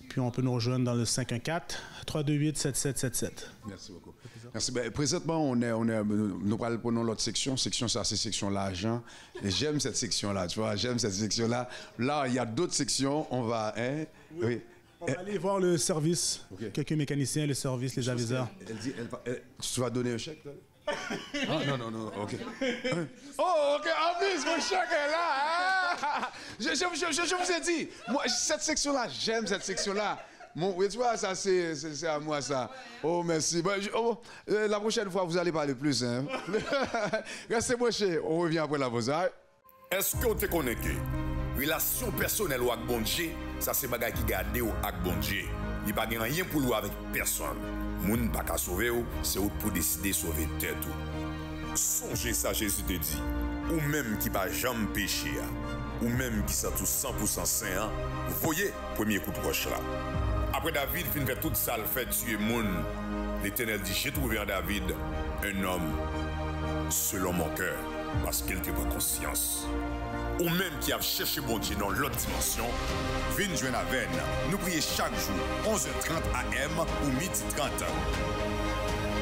Puis, on peut nous rejoindre dans le 514-328-7777. Merci beaucoup. Merci. Ben, présentement, nous prenons l'autre section. Section, ça, c'est section l'argent. Et j'aime cette section-là, tu vois, j'aime cette section-là. Là, il y a d'autres sections. On va... Hein? Oui. On va aller voir le service, quelques mécaniciens, le service, les aviseurs. Tu vas donner un chèque, là? Non, ok. Oh, ok, en plus, mon chèque est là! Hein? Je vous ai dit, moi, cette section-là, j'aime cette section-là. Oui, tu vois, ça, c'est à moi, ça. Oh, merci. La prochaine fois, vous allez parler plus, hein? Restez branchés, on revient après la pause. Est-ce que vous te connectez? Relation personnelle ou avec bon Dieu, ça c'est bagay qui garde ou avec bon Dieu. Il n'y a pas rien pour lui avec personne. Moun pas qu'à sauver ou, c'est ou pour décider de sauver tête ou. Songez ça, Jésus te dit. Ou même qui pas jamais péché, ou même qui sont tous 100% saint, vous voyez, premier coup de roche là. Après David fin fait tout ça, le fait tuer moun. L'Éternel dit, j'ai trouvé en David un homme selon mon cœur, parce qu'il n'était pas conscience. Ou même qui a cherché bon Dieu dans l'autre dimension, viens joindre à veine. Nous prions chaque jour, 11h30 AM ou midi 30.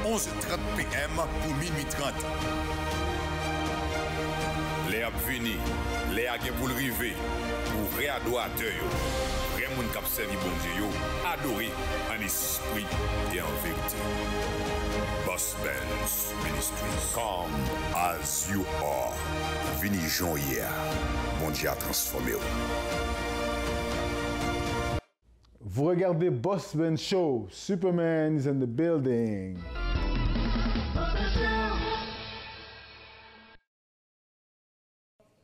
11h30 PM ou minuit 30. Les ap vini, les a gen pour le river, pour vrai adorateur, vrai moun k'ap servi bon Dieu, adorer en esprit et en vérité. Boss Benz Ministries, come as you are. Vini Jean hier, bon Dieu a transformé. Vous regardez Boss Ben Show, Superman is in the building.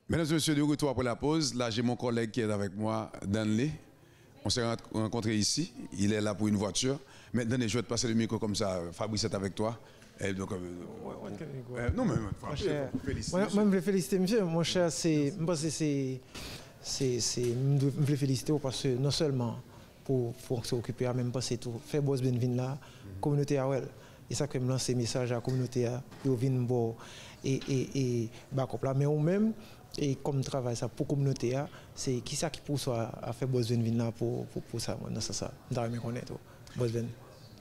Mesdames et messieurs, de retour après la pause. Là, j'ai mon collègue qui est avec moi, Danley. On s'est rencontrés ici. Il est là pour une voiture. Maintenant, je vais te passer le micro comme ça. Fabrice est avec toi. Et donc, non, mais moi, je veux féliciter, monsieur. Mon cher, je veux féliciter parce que non seulement pour s'occuper, même pas c'est tout. Faire boss Benvin là, communauté à elle. Et ça que me lance un message à la communauté pour venir bon et backup là. Mais ou même et comme travail ça pour communauté c'est qui ça qui pousse à faire boss Benvin là pour ça. Non, c'est ça. D'ailleurs, me connaître boss Ben.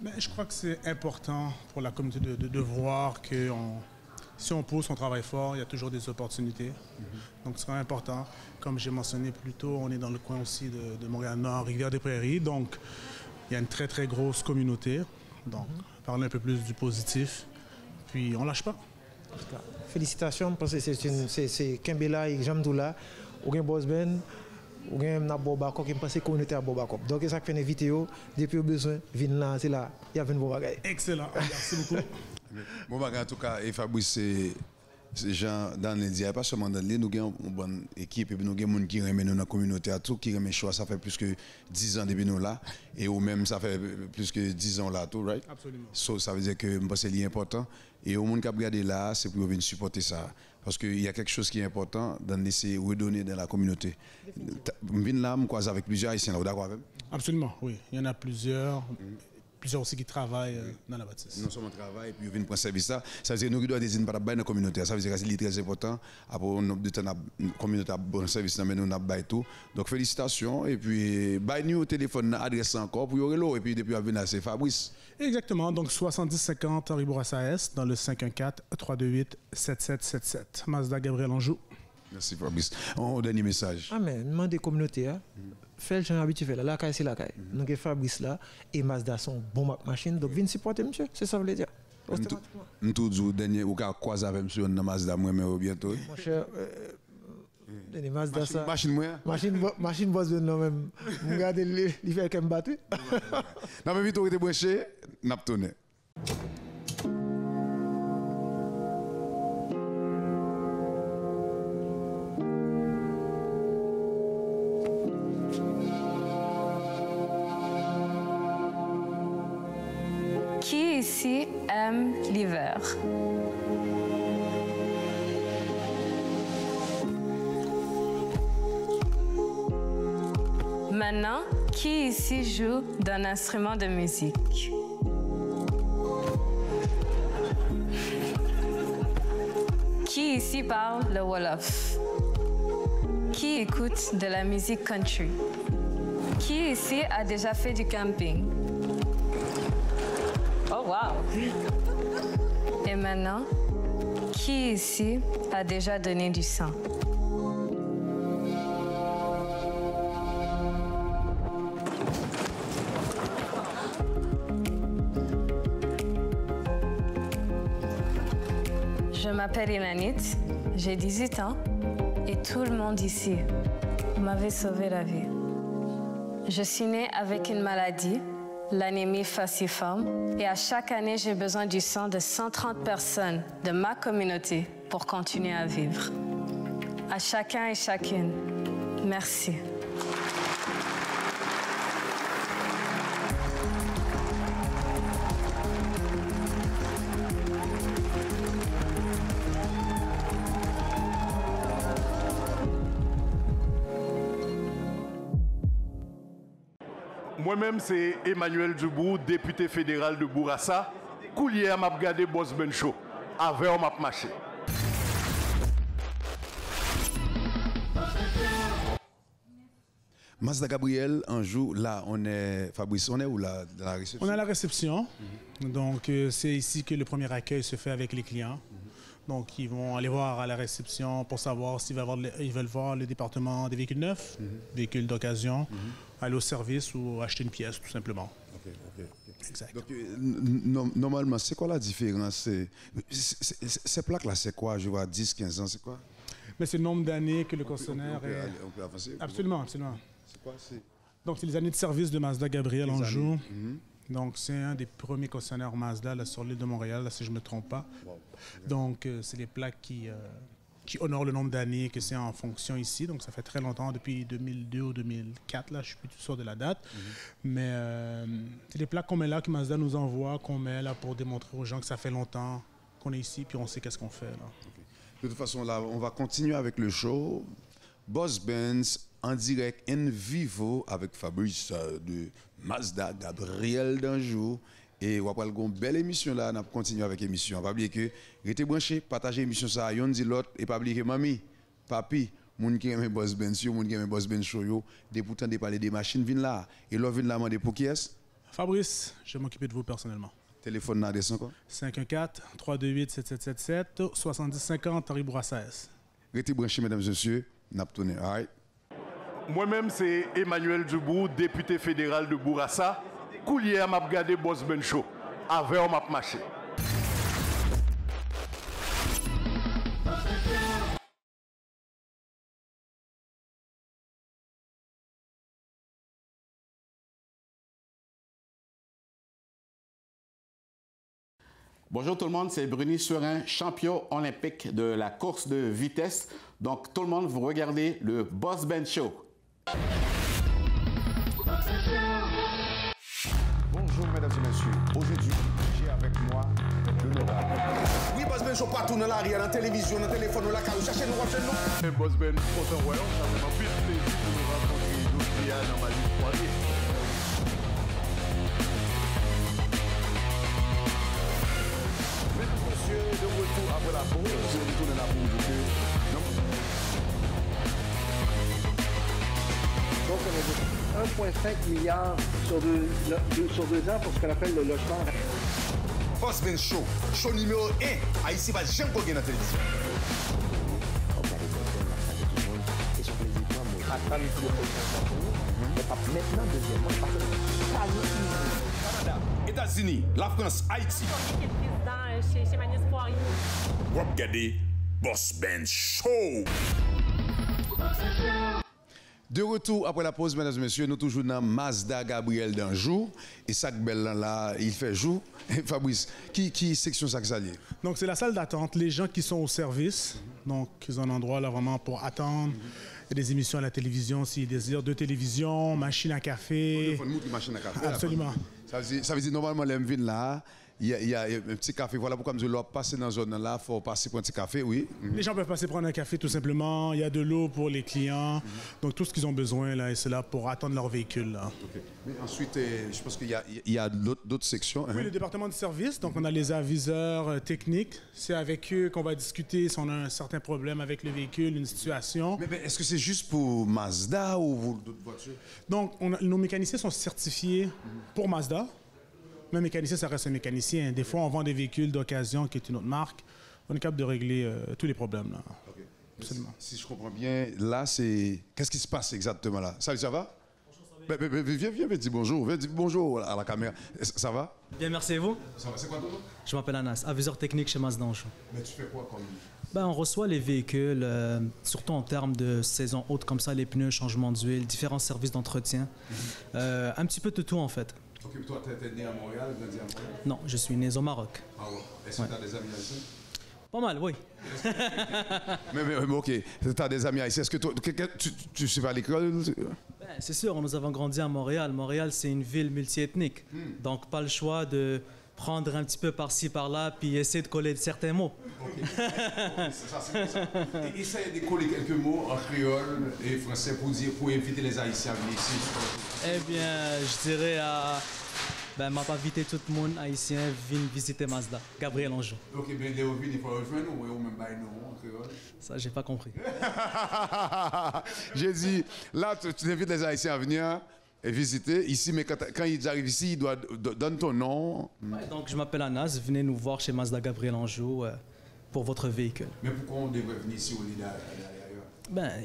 Mais je crois que c'est important pour la communauté de voir que si on pousse, on travaille fort, il y a toujours des opportunités. Donc c'est vraiment important. Comme j'ai mentionné plus tôt, on est dans le coin aussi de Montréal-Nord, Rivière-des-Prairies. Donc il y a une très très grosse communauté. Donc parler un peu plus du positif. Puis on ne lâche pas. En tout cas, félicitations parce que c'est Kembela et Jamdoula, ou bien Boss Ben. Ou bien na Bobacop qui passe communauté à Bobacop. Donc ça fait une vidéo depuis au besoin vinn là c'est là il y a une bon bagage. Excellent. Merci beaucoup. Bon bagage en tout cas et Fabrice c'est gens dans les pas seulement dans les nous avons une bonne équipe et puis nous avons des gens qui remet nous dans la communauté à tout qui remet choix ça fait plus que 10 ans depuis nous là et ou même ça fait plus que 10 ans là tout right. Absolument. So, ça veut dire que c'est important et au monde qui a regardé là c'est pour venir supporter ça. Parce qu'il y a quelque chose qui est important dans laisser redonner dans la communauté. Je viens là, je croise avec plusieurs Haïtiens, là, vous d'accord avec? Absolument, oui. Il y en a plusieurs. Plusieurs aussi qui travaillent dans la bâtisse. Nous sommes en travail et puis ils viennent prendre service ça. Ça veut dire que nous devons désigner par la communauté. Ça veut dire que c'est très important. Après, la communauté a bon service, mais nous avons tout. Donc félicitations. Et puis, nous au téléphone, adresse encore pour y et puis depuis, c'est Fabrice. Exactement. Donc 7050 Henri Bourassa Est dans le 514-328-7777. Mazda Gabriel Anjou. Merci Fabrice. On dernier message. Ah mais demande des communautés fait le genre habitué là la caille c'est la caille. Donc Fabrice là et Mazda sont bon machine donc viens supporter monsieur, c'est ça veut dire. Nous tous dernier ou ka croiser avec monsieur dans Mazda moi mais bientôt. Mon cher les Mazda ça machine boss non même regarder il fait qu'un battu. Non mais vite on était branché n'a tourné. Qui ici aime l'hiver? Maintenant, qui ici joue d'un instrument de musique? Qui ici parle le Wolof? Qui écoute de la musique country? Qui ici a déjà fait du camping? Oh wow! Et maintenant, qui ici a déjà donné du sang? Je m'appelle Ilanit, j'ai 18 ans et tout le monde ici m'avait sauvé la vie. Je suis née avec une maladie, l'anémie falciforme, et à chaque année, j'ai besoin du sang de 130 personnes de ma communauté pour continuer à vivre. À chacun et chacune, merci. Moi-même, c'est Emmanuel Dubou, député fédéral de Bourassa. Coulier m'a regardé Boss Ben Show. Avec on m'a marché. Mazda Gabriel Anjou, là, on est. Fabrice, on est où là, dans la réception? On est à la réception. Donc, c'est ici que le premier accueil se fait avec les clients. Donc, ils vont aller voir à la réception pour savoir s'ils veulent voir le département des véhicules neufs, véhicules d'occasion, aller au service ou acheter une pièce, tout simplement. OK. Exact. Donc, normalement, c'est quoi la différence? Ces plaques-là, c'est quoi? Je vois 10, 15 ans, c'est quoi? Mais c'est le nombre d'années que le concessionnaire est... On peut avancer? Absolument. C'est quoi? Donc, c'est les années de service de Mazda Gabriel Anjou. Donc, c'est un des premiers concessionnaires Mazda là, sur l'île de Montréal, là, si je ne me trompe pas. Wow. Donc, c'est les plaques qui qui honore le nombre d'années que c'est en fonction ici. Donc, ça fait très longtemps, depuis 2002 ou 2004. Là, je suis plus tout sûr de la date. Mais c'est des plaques qu'on met là, que Mazda nous envoie, qu'on met là pour démontrer aux gens que ça fait longtemps qu'on est ici, puis on sait qu'est-ce qu'on fait. Là. De toute façon, là, on va continuer avec le show. Boss Benz en direct, in vivo, avec Fabrice de Mazda, Gabriel Danjou. Et on va avoir une belle émission là, on va continuer avec l'émission. On va oublier que, restez branchés, partagez l'émission ça, yon dit l'autre, et pas oublier que mamie, papi, moun qui aime Boss Benz, moun qui aime Boss Benz show yo, des pourtant de parler des machines viennent là. Et l'on vient là demander pour qui est-ce? Fabrice, je vais m'occuper de vous personnellement. Téléphone là, descend quoi? 514-328-7777, 7050, Henri Bourassa. Restez branchés, mesdames et messieurs, n'a pas tourné. Moi-même, c'est Emmanuel Dubou, député fédéral de Bourassa. Coulier m'a regardé Boss Ben Show. Avec on m'a marché. Bonjour tout le monde, c'est Bruni Serin, champion olympique de la course de vitesse. Donc tout le monde, vous regardez le Boss Ben Show. Bonjour mesdames et messieurs. Aujourd'hui, j'ai avec moi l'honorable. Oui, Boss Ben Show partout dans l'arrière, dans la télévision, dans le téléphone, dans la carte. Cherchez-nous, rappelez-nous. Boss Ben, content, ouais, ça me fait plaisir de nous rencontrer aujourd'hui dans ma vie soirée. Mesdames et messieurs, de retour après la pause. Je vais retourner la pause. Donc, on a 1,5 milliard sur deux ans pour ce qu'on appelle le logement. Boss Ben Show, show numéro 1. Haïti va jamais gagner dans la télévision. Et son plaisir, moi, à travers le mais pas maintenant, deuxièmement, parce que Canada, États-Unis, la France, Haïti. Président chez Magnus Poirier. Vous regardez Boss Ben Show. De retour après la pause, mesdames et messieurs, nous toujours dans Mazda Gabriel Danjou. Et Sac Bell là, il fait jour. Fabrice, qui section Sac Salier? Donc, c'est la salle d'attente. Les gens qui sont au service, donc, ils ont un endroit là vraiment pour attendre. Il y a des émissions à la télévision s'ils désirent, de télévision, machine à café. Machine à café. Absolument. Ça veut dire normalement, les vins là, il y a un petit café. Voilà pourquoi je dois passer dans la zone là, il faut passer pour un petit café, oui. Les gens peuvent passer prendre un café tout simplement. Il y a de l'eau pour les clients. Donc tout ce qu'ils ont besoin là, et c'est là pour attendre leur véhicule. Là. Okay. Mais ensuite, je pense qu'il y a d'autres sections. Oui, le département de service. Donc on a les aviseurs techniques. C'est avec eux qu'on va discuter si on a un certain problème avec le véhicule, une situation. Mais est-ce que c'est juste pour Mazda ou d'autres voitures? Donc nos mécaniciens sont certifiés pour Mazda. Mais mécanicien, ça reste un mécanicien. Des fois, on vend des véhicules d'occasion qui est une autre marque. On est capable de régler tous les problèmes. Là. Okay. Absolument. Si je comprends bien, là, c'est... Qu'est-ce qui se passe exactement là? Salut, ça va? Viens, dis bonjour. Dis bonjour à la caméra. Ça va? Bien, merci et vous? Ça va, c'est quoi ton nom? Je m'appelle Anas, aviseur technique chez Mazda. Mais tu fais quoi comme... On reçoit les véhicules, surtout en termes de saison haute, comme ça, les pneus, changement d'huile, différents services d'entretien. Un petit peu de tout, en fait. Ok, toi, tu es né à Montréal, grandi à Montréal? Non, je suis né au Maroc. Ah ouais. Est-ce que tu as des amis haïtiens? Pas mal, oui. mais ok, tu as des amis haïtiens. Est-ce que tu sais pas à l'école? C'est sûr, nous avons grandi à Montréal. Montréal, c'est une ville multiethnique. Donc, pas le choix de prendre un petit peu par-ci, par-là, puis essayer de coller certains mots. Ok, ça, c'est ça. Et essaye de coller quelques mots en créole et français pour inviter les Haïtiens à venir ici. Eh bien, je dirais à... m'a pas invité tout le monde haïtien vient visiter Mazda. Gabriel Danjou. Ok, bien, il faut rejoindre ou même pas nous en créole? Ça, j'ai pas compris. J'ai dit, là, tu invites les Haïtiens à venir et visiter ici, mais quand ils arrivent ici, ils doivent donner ton nom. Ouais, donc, je m'appelle Anas. Venez nous voir chez Mazda Gabriel Danjou pour votre véhicule. Mais pourquoi on devrait venir ici au lieu d'ailleurs?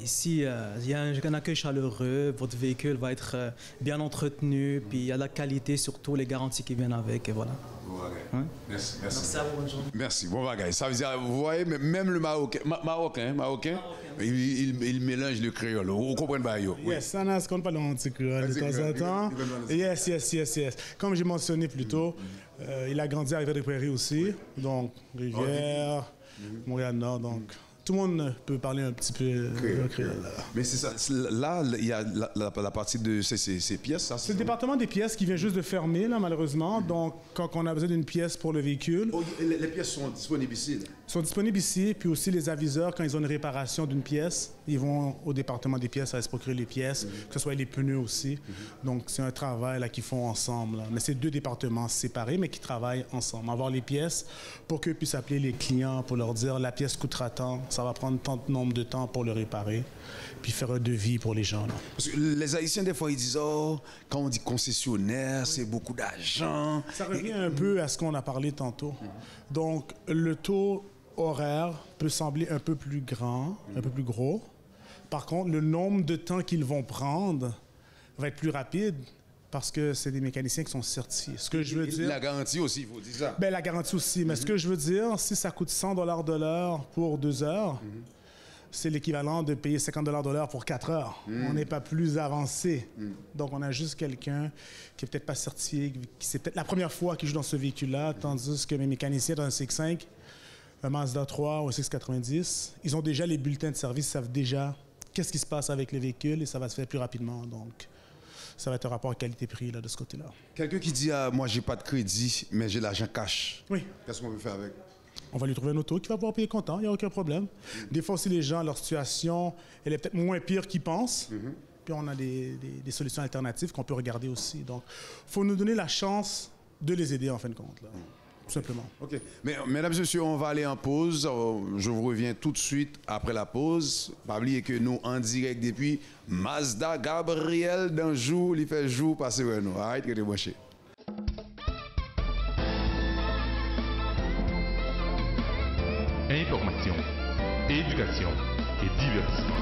Ici, il y a un accueil chaleureux, votre véhicule va être bien entretenu, puis il y a la qualité, surtout les garanties qui viennent avec, et voilà. Hein? Merci. Merci à vous, bonne journée. Merci, bon bagage. Ça veut dire, vous voyez, même le Marocain, il mélange le créole. Vous comprenez pas, yo? Yes, ça n'a pas parle en petit créole de temps en temps. Yes. Comme j'ai mentionné plus tôt, il a grandi à Rivière-des-Prairies aussi, donc Rivière, Montréal-Nord, donc... Tout le monde peut parler un petit peu créole. Mais c'est ça. Là, il y a la partie de ces pièces. Ça, c'est le département des pièces qui vient juste de fermer, là, malheureusement. Donc, quand on a besoin d'une pièce pour le véhicule... Oh, les pièces sont disponibles ici? Là. Sont disponibles ici. Puis aussi, les aviseurs, quand ils ont une réparation d'une pièce, ils vont au département des pièces à se procurer les pièces, que ce soit les pneus aussi. Donc, c'est un travail là, qu'ils font ensemble. Là. Mais c'est 2 départements séparés, mais qui travaillent ensemble. Avoir les pièces pour qu'ils puissent appeler les clients pour leur dire la pièce coûtera tant. Ça va prendre tant de nombre de temps pour le réparer, puis faire un devis pour les gens. Là. Parce que les Haïtiens, des fois, ils disent, oh, quand on dit concessionnaire, c'est beaucoup d'argent. Ça revient un peu à ce qu'on a parlé tantôt. Donc, le taux horaire peut sembler un peu plus grand, un peu plus gros. Par contre, le nombre de temps qu'ils vont prendre va être plus rapide parce que c'est des mécaniciens qui sont certifiés. Ce que je veux dire... La garantie aussi, il faut dire ça. Bien, la garantie aussi. Mais ce que je veux dire, si ça coûte 100 $ de l'heure pour 2 heures, c'est l'équivalent de payer 50 $ de l'heure pour 4 heures. On n'est pas plus avancé. Donc, on a juste quelqu'un qui n'est peut-être pas certifié, qui c'est peut-être la première fois qu'il joue dans ce véhicule-là, tandis que mes mécaniciens dans un CX-5, un Mazda 3 ou un 690, ils ont déjà les bulletins de service, ils savent déjà qu'est-ce qui se passe avec les véhicules et ça va se faire plus rapidement. Donc, ça va être un rapport qualité-prix là, de ce côté-là. Quelqu'un qui dit moi, j'ai pas de crédit, mais j'ai l'argent cash. Oui. Qu'est-ce qu'on veut faire avec? On va lui trouver un auto qui va pouvoir payer content, il n'y a aucun problème. Des fois aussi, les gens, leur situation, elle est peut-être moins pire qu'ils pensent. Puis on a des solutions alternatives qu'on peut regarder aussi. Donc, il faut nous donner la chance de les aider en fin de compte. Là. Tout simplement. OK. Mais, mesdames et messieurs, on va aller en pause. Je vous reviens tout de suite après la pause. Pas oublier que nous, en direct depuis Mazda Gabriel d'Anjou, il fait jour passer vers nous. Arrête que t'es branché. Information, éducation et divertissement.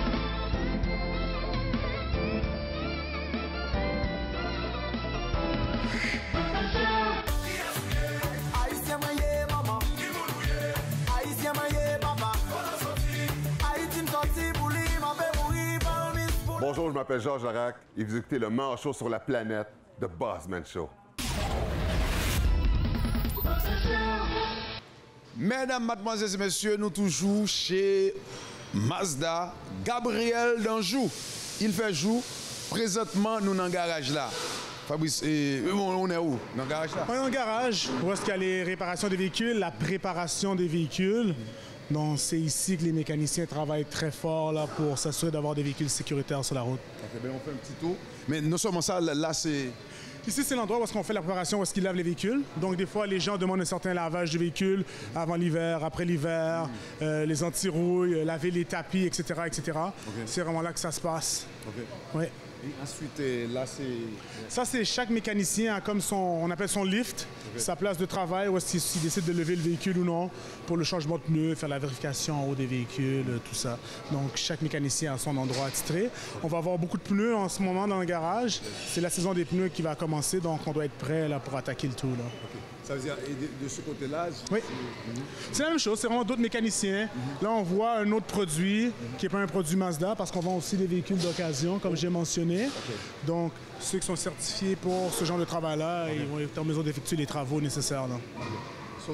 Bonjour, je m'appelle Georges Larac et vous écoutez le meilleur show sur la planète, The Bossman Show. Mesdames, mademoiselles et messieurs, nous toujours chez Mazda Gabriel d'Anjou. Il fait jour. Présentement, nous dans le garage là. Fabrice, on est où? Dans le garage là? On est dans le garage, où est-ce qu'il y a les réparations des véhicules, la préparation des véhicules. Donc, c'est ici que les mécaniciens travaillent très fort là, pour s'assurer d'avoir des véhicules sécuritaires sur la route. Okay, bien, on fait un petit tour. Mais non seulement ça, là, c'est... Ici, c'est l'endroit où on fait la préparation, où est-ce qu'ils lavent les véhicules. Donc, des fois, les gens demandent un certain lavage de véhicules avant l'hiver, après l'hiver, les anti-rouilles, laver les tapis, etc., etc. Okay. C'est vraiment là que ça se passe. Okay. Ouais. Et ensuite, là, c'est... Ça, c'est chaque mécanicien a comme son, on appelle son lift, sa place de travail, où est-ce qu'il décide de lever le véhicule ou non, pour le changement de pneus, faire la vérification en haut des véhicules, tout ça. Donc, chaque mécanicien a son endroit attitré. On va avoir beaucoup de pneus en ce moment dans le garage. C'est la saison des pneus qui va commencer, donc on doit être prêt là, pour attaquer le tout. Là. Okay. Ça veut dire, et de ce côté-là... Oui. C'est la même chose, c'est vraiment d'autres mécaniciens. Là, on voit un autre produit qui n'est pas un produit Mazda, parce qu'on vend aussi des véhicules d'occasion, comme j'ai mentionné. Donc, ceux qui sont certifiés pour ce genre de travail-là, ils vont être en mesure d'effectuer les travaux nécessaires. Là.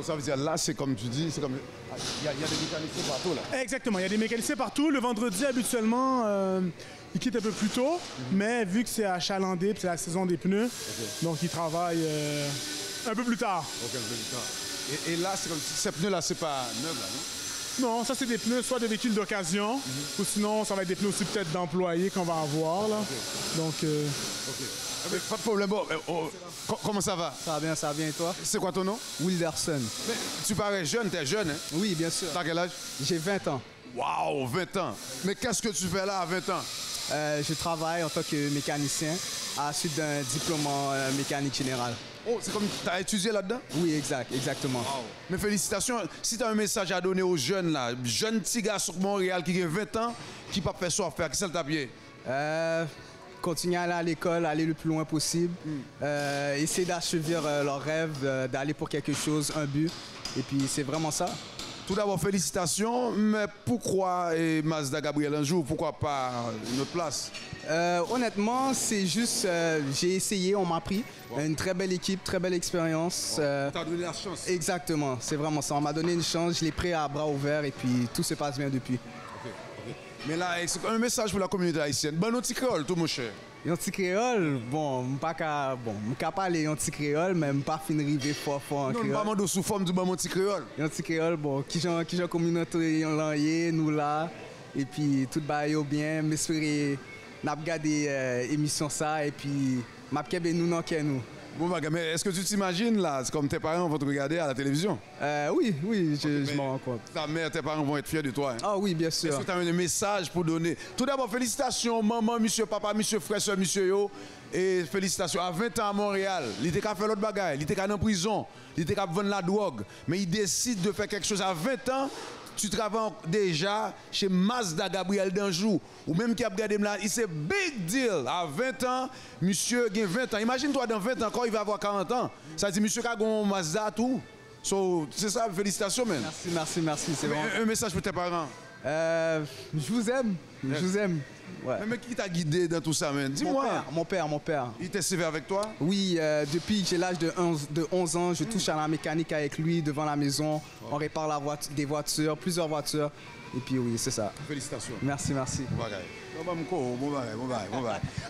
Ça veut dire, là, c'est comme tu dis, c'est comme... Il y a des mécaniciens partout, là. Exactement, il y a des mécaniciens partout. Le vendredi, habituellement, ils quittent un peu plus tôt, mais vu que c'est achalandé, puis c'est la saison des pneus, donc ils travaillent... un peu plus tard. OK, un peu plus tard. Et là, c'est comme ces pneus-là, c'est pas neuf, là, non? Non, ça, c'est des pneus, soit des véhicules d'occasion, ou sinon, ça va être des pneus aussi peut-être d'employés qu'on va avoir, là. Donc... OK. Pas de problème. Bon, comment ça va? Ça va bien, et toi? C'est quoi ton nom? Wilderson. Mais tu parais jeune, t'es jeune, hein? Oui, bien sûr. T'as quel âge? J'ai 20 ans. Waouh, 20 ans! Mais qu'est-ce que tu fais là à 20 ans? Je travaille en tant que mécanicien à la suite d'un diplôme en mécanique générale. Oh, c'est comme tu as étudié là-dedans? Oui, exactement. Wow. Mais félicitations. Si tu as un message à donner aux jeunes, là, jeunes petits gars sur Montréal qui ont 20 ans, qui ne peuvent pas faire faire, qu'est-ce que tu as pied? Continuer à aller à l'école, aller le plus loin possible, essayer d'assouvir leurs rêves, d'aller pour quelque chose, un but. Et puis c'est vraiment ça. Tout d'abord, félicitations. Mais pourquoi Mazda Gabriel un jour? Pourquoi pas une autre place? Honnêtement, c'est juste, j'ai essayé, on m'a pris. Une très belle équipe, très belle expérience. T'as donné la chance. Exactement, c'est vraiment ça. On m'a donné une chance, je l'ai pris à bras ouverts et puis tout se passe bien depuis. Mais là, c'est un message pour la communauté haïtienne. Bon, petit créole, tout mon cher. Un petit créole, bon, je ne peux pas parler un petit créole, mais je ne peux pas finir fort en créole. Non, pas sous forme du bon petit créole. Un petit créole, bon, qui j'ai communauté là, nous là, et puis tout va bien. J'espère n'a regardé l'émission ça et puis m'a kebe nous non nous. Bon, mais est-ce que tu t'imagines là, c'est comme tes parents vont te regarder à la télévision? Oui, je m'en rends compte. Ta mère, tes parents vont être fiers de toi. Hein? Ah oui, bien sûr. Est-ce que tu as un message pour donner? Tout d'abord, félicitations, maman, monsieur, papa, monsieur, frère, soeur, monsieur yo. Et félicitations. À 20 ans à Montréal, il était qu'à faire l'autre bagaille, il était qu'à dans prison, il était qu'à vendre la drogue. Mais il décide de faire quelque chose à 20 ans. Tu travailles déjà chez Mazda Gabriel d'Anjou, ou même qui a regardé là, c'est big deal. À 20 ans, monsieur a 20 ans. Imagine-toi dans 20 ans, quand il va avoir 40 ans. Ça dit, monsieur a un Mazda, tout. So, c'est ça, félicitations, man. Merci. C'est bon. Un message pour tes parents. Je vous aime. Je vous aime. Ouais. Mais qui t'a guidé dans tout ça, man? Dis-moi. Mon père. Il t'est sévère avec toi? Oui, depuis que j'ai l'âge de 11 ans, je touche à la mécanique avec lui devant la maison. On répare des voitures, plusieurs voitures. Et puis oui, c'est ça. Félicitations. Merci. Bon bagaille.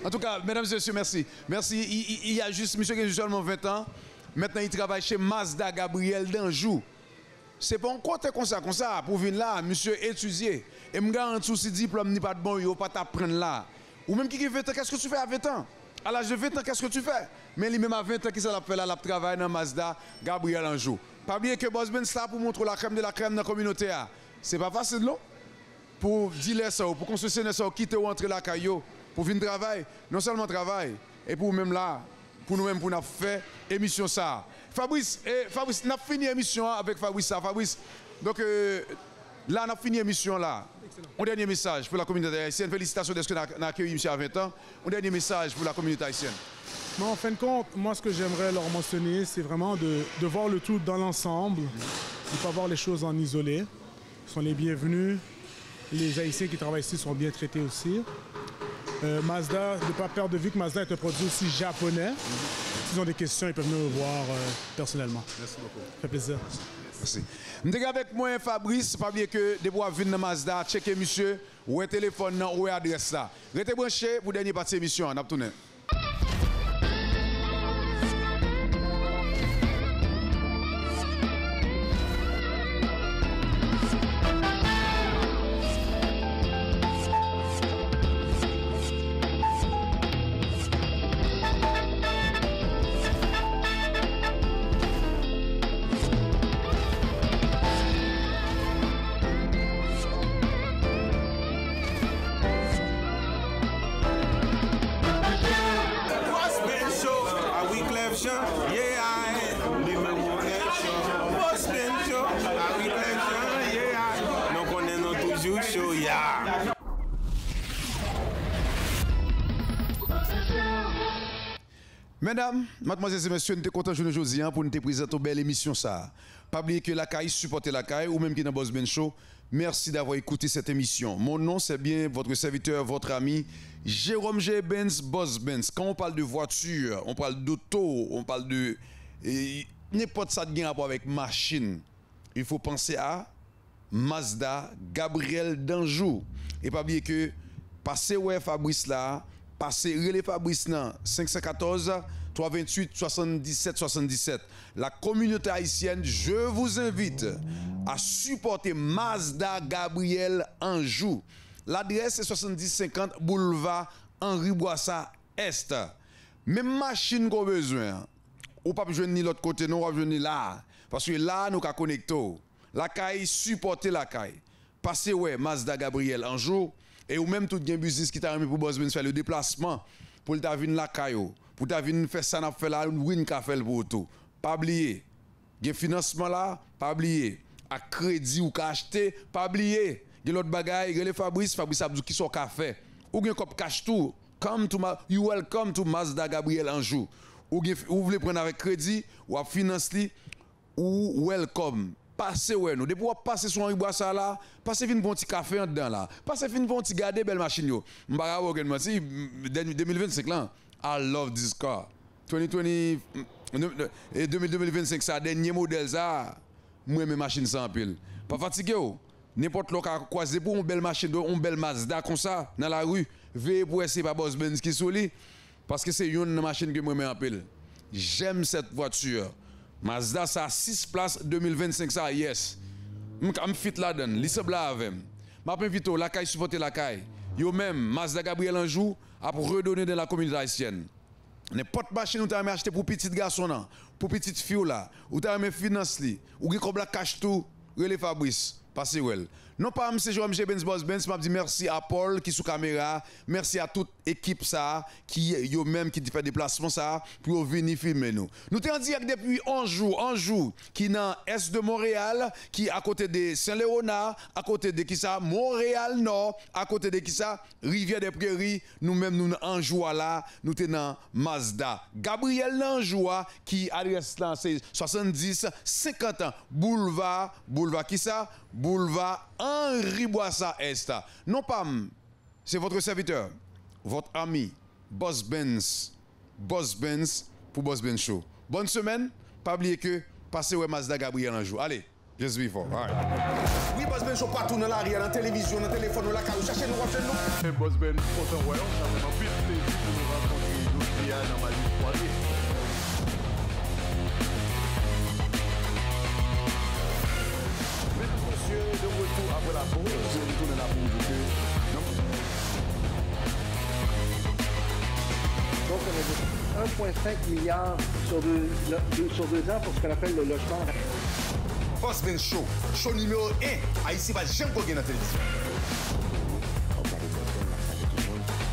En tout cas, mesdames et messieurs, merci. Merci. Il y a juste, monsieur qui a seulement 20 ans. Maintenant, il travaille chez Mazda Gabriel d'Anjou. C'est pas un côté comme ça, pour venir là, monsieur étudier. Et me garantis si diplôme n'est pas de bon, il ne pas t'apprendre là. Ou même qui fait 20 ans, qu'est-ce que tu fais à 20 ans? À l'âge de 20 ans, qu'est-ce que tu fais? Mais lui-même à 20 ans, qui ça l'a fait là, il travaille dans Mazda Gabriel Anjou. Pas bien que Boss Ben là pour montrer la crème de la crème dans la communauté. C'est pas facile, non? Pour dire ça, pour construire ça, quitter ou entrer la caillou, pour venir travailler, non seulement travailler, et pour même là, pour nous-mêmes, pour nous faire émission ça. Fabrice, nous avons fini l'émission avec Fabrice. Donc là, on a fini l'émission là. Un dernier message pour la communauté haïtienne. Félicitations de ce que nous avons accueilli monsieur à 20 ans. Un dernier message pour la communauté haïtienne. Non, en fin de compte, moi, ce que j'aimerais leur mentionner, c'est vraiment de voir le tout dans l'ensemble, de ne pas voir les choses en isolé. Ils sont les bienvenus. Les Haïtiens qui travaillent ici sont bien traités aussi. Mazda, de ne pas perdre de vue que Mazda est un produit aussi japonais. S'ils ont des questions, ils peuvent nous voir personnellement. Merci beaucoup. Ça fait plaisir. Merci. Nous sommes avec moi, Fabrice. Pas bien que des bois viennent dans Mazda, checker monsieur, où est téléphone, où est adresse là. Restez branchés pour la dernière partie de l'émission. On a tourné. Mesdames, mademoiselles et messieurs, nous sommes contents aujourd'hui pour nous présenter une belle émission. Pas oublier que la CAI supporte la CAI ou même qui est dans Boss Ben Show. Merci d'avoir écouté cette émission. Mon nom, c'est bien votre serviteur, votre ami, Jérôme G. Benz, Boss Benz. Quand on parle de voiture, on parle d'auto, on parle de n'importe ça de rapport avec machine. Il faut penser à Mazda Gabriel d'Anjou. Et pas oublier que passez ouais Fabrice là, passez relais Fabrice là, 514 328 77 77. La communauté haïtienne, je vous invite à supporter Mazda Gabriel Anjou. L'adresse est 7050 boulevard Henri Boissa Est. Même machine qu'on a besoin, ou pas besoin ni l'autre côté, nous on va venir là. Parce que là, nous avons connecté. La CAI, supporter la CAI. Passez ouais Mazda Gabriel Anjou. Et ou même tout un business qui t'a remis pour Boss Ben faire le déplacement pour ta venir la caillou, pour ta venir faire ça n'a fait là win ka fait pour tout. Pas oublier. Il y a financement là, pas oublier. À crédit ou ka acheter, pas oublier. Il y a l'autre bagaille, il y a Fabrice Abdou qui sont café. Ou bien cop cash tout. You welcome to Mazda Gabriel Anjou. Ou voulez prendre avec crédit ou à finance li ou welcome. passez ouais nous. Depuis vous passer sur Henri Bourassa là, passez vinn bon petit café en dedans là. Passez vinn bon petit garder belle machine yo. M'bara aucunement si 2025 là. I love this car. 2020 et 2025 ça dernier modèle ça. Moi mes machines sans pile. Pas fatigué ou. N'importe qui a croisé pour une belle machine, une belle Mazda comme ça dans la rue, veillez pour essayer pas Boss Benz qui soli parce que c'est une machine que moi mets en pile. J'aime cette voiture. Mazda ça 6 places 2025 ça yes. Me fit là-dedans, li semble avec. M'a invité la caille supporter la caille. Yo même Mazda Gabriel Anjou a redonner dans la communauté haïtienne. N'importe machine ou t'as acheté pour petit garçon là, pour petite fille là, ou t'as aimé finance li, ou qui comme la cache tout, relé Fabrice. Passez well. Non pas M. Jean-Michel Benz Boss Benz, m'a dit merci à Paul qui sous caméra, merci à toute équipe ça qui yo même qui fait déplacement ça pour venir filmer nous. Nous t'en direct depuis 11 jours qui dans est de Montréal, qui à côté de Saint-Léonard, à côté de qui ça Montréal Nord, à côté de qui ça Rivière des Prairies, nous-mêmes nous en joie là, nous tenons Mazda. Gabriel Nanjoua qui adresse là c'est 70 50 ans boulevard qui ça boulevard Henri Bourassa Est. Non pas, c'est votre serviteur, votre ami, Boss Benz pour Boss Benz Show. Bonne semaine, pas oublier que passez au Mazda Gabriel un jour. Allez, just before. Oui, Boss Benz Show partout dans l'arrière, dans la télévision, dans le téléphone, dans la carte. Cherchez nous, rappelez nous. Boss Benz, autant ouais, ça m'a fait plaisir de nous rencontrer aujourd'hui dans ma vie croisée. De retour après la pause, je retourne la pause. Donc, on a 1,5 milliard sur 2 ans pour ce qu'on appelle le logement. Boss Benz Show, show numéro 1. Haïti va jamais gagner dans la télévision.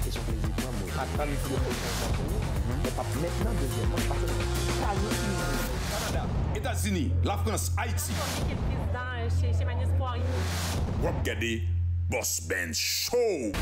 Et son plaisir, moi, pas du tout mais pas maintenant, deuxièmement, parce que Canada, États-Unis, la France, Haïti. Chez Magnus Poirier. Vous regardez Boss Benz Show.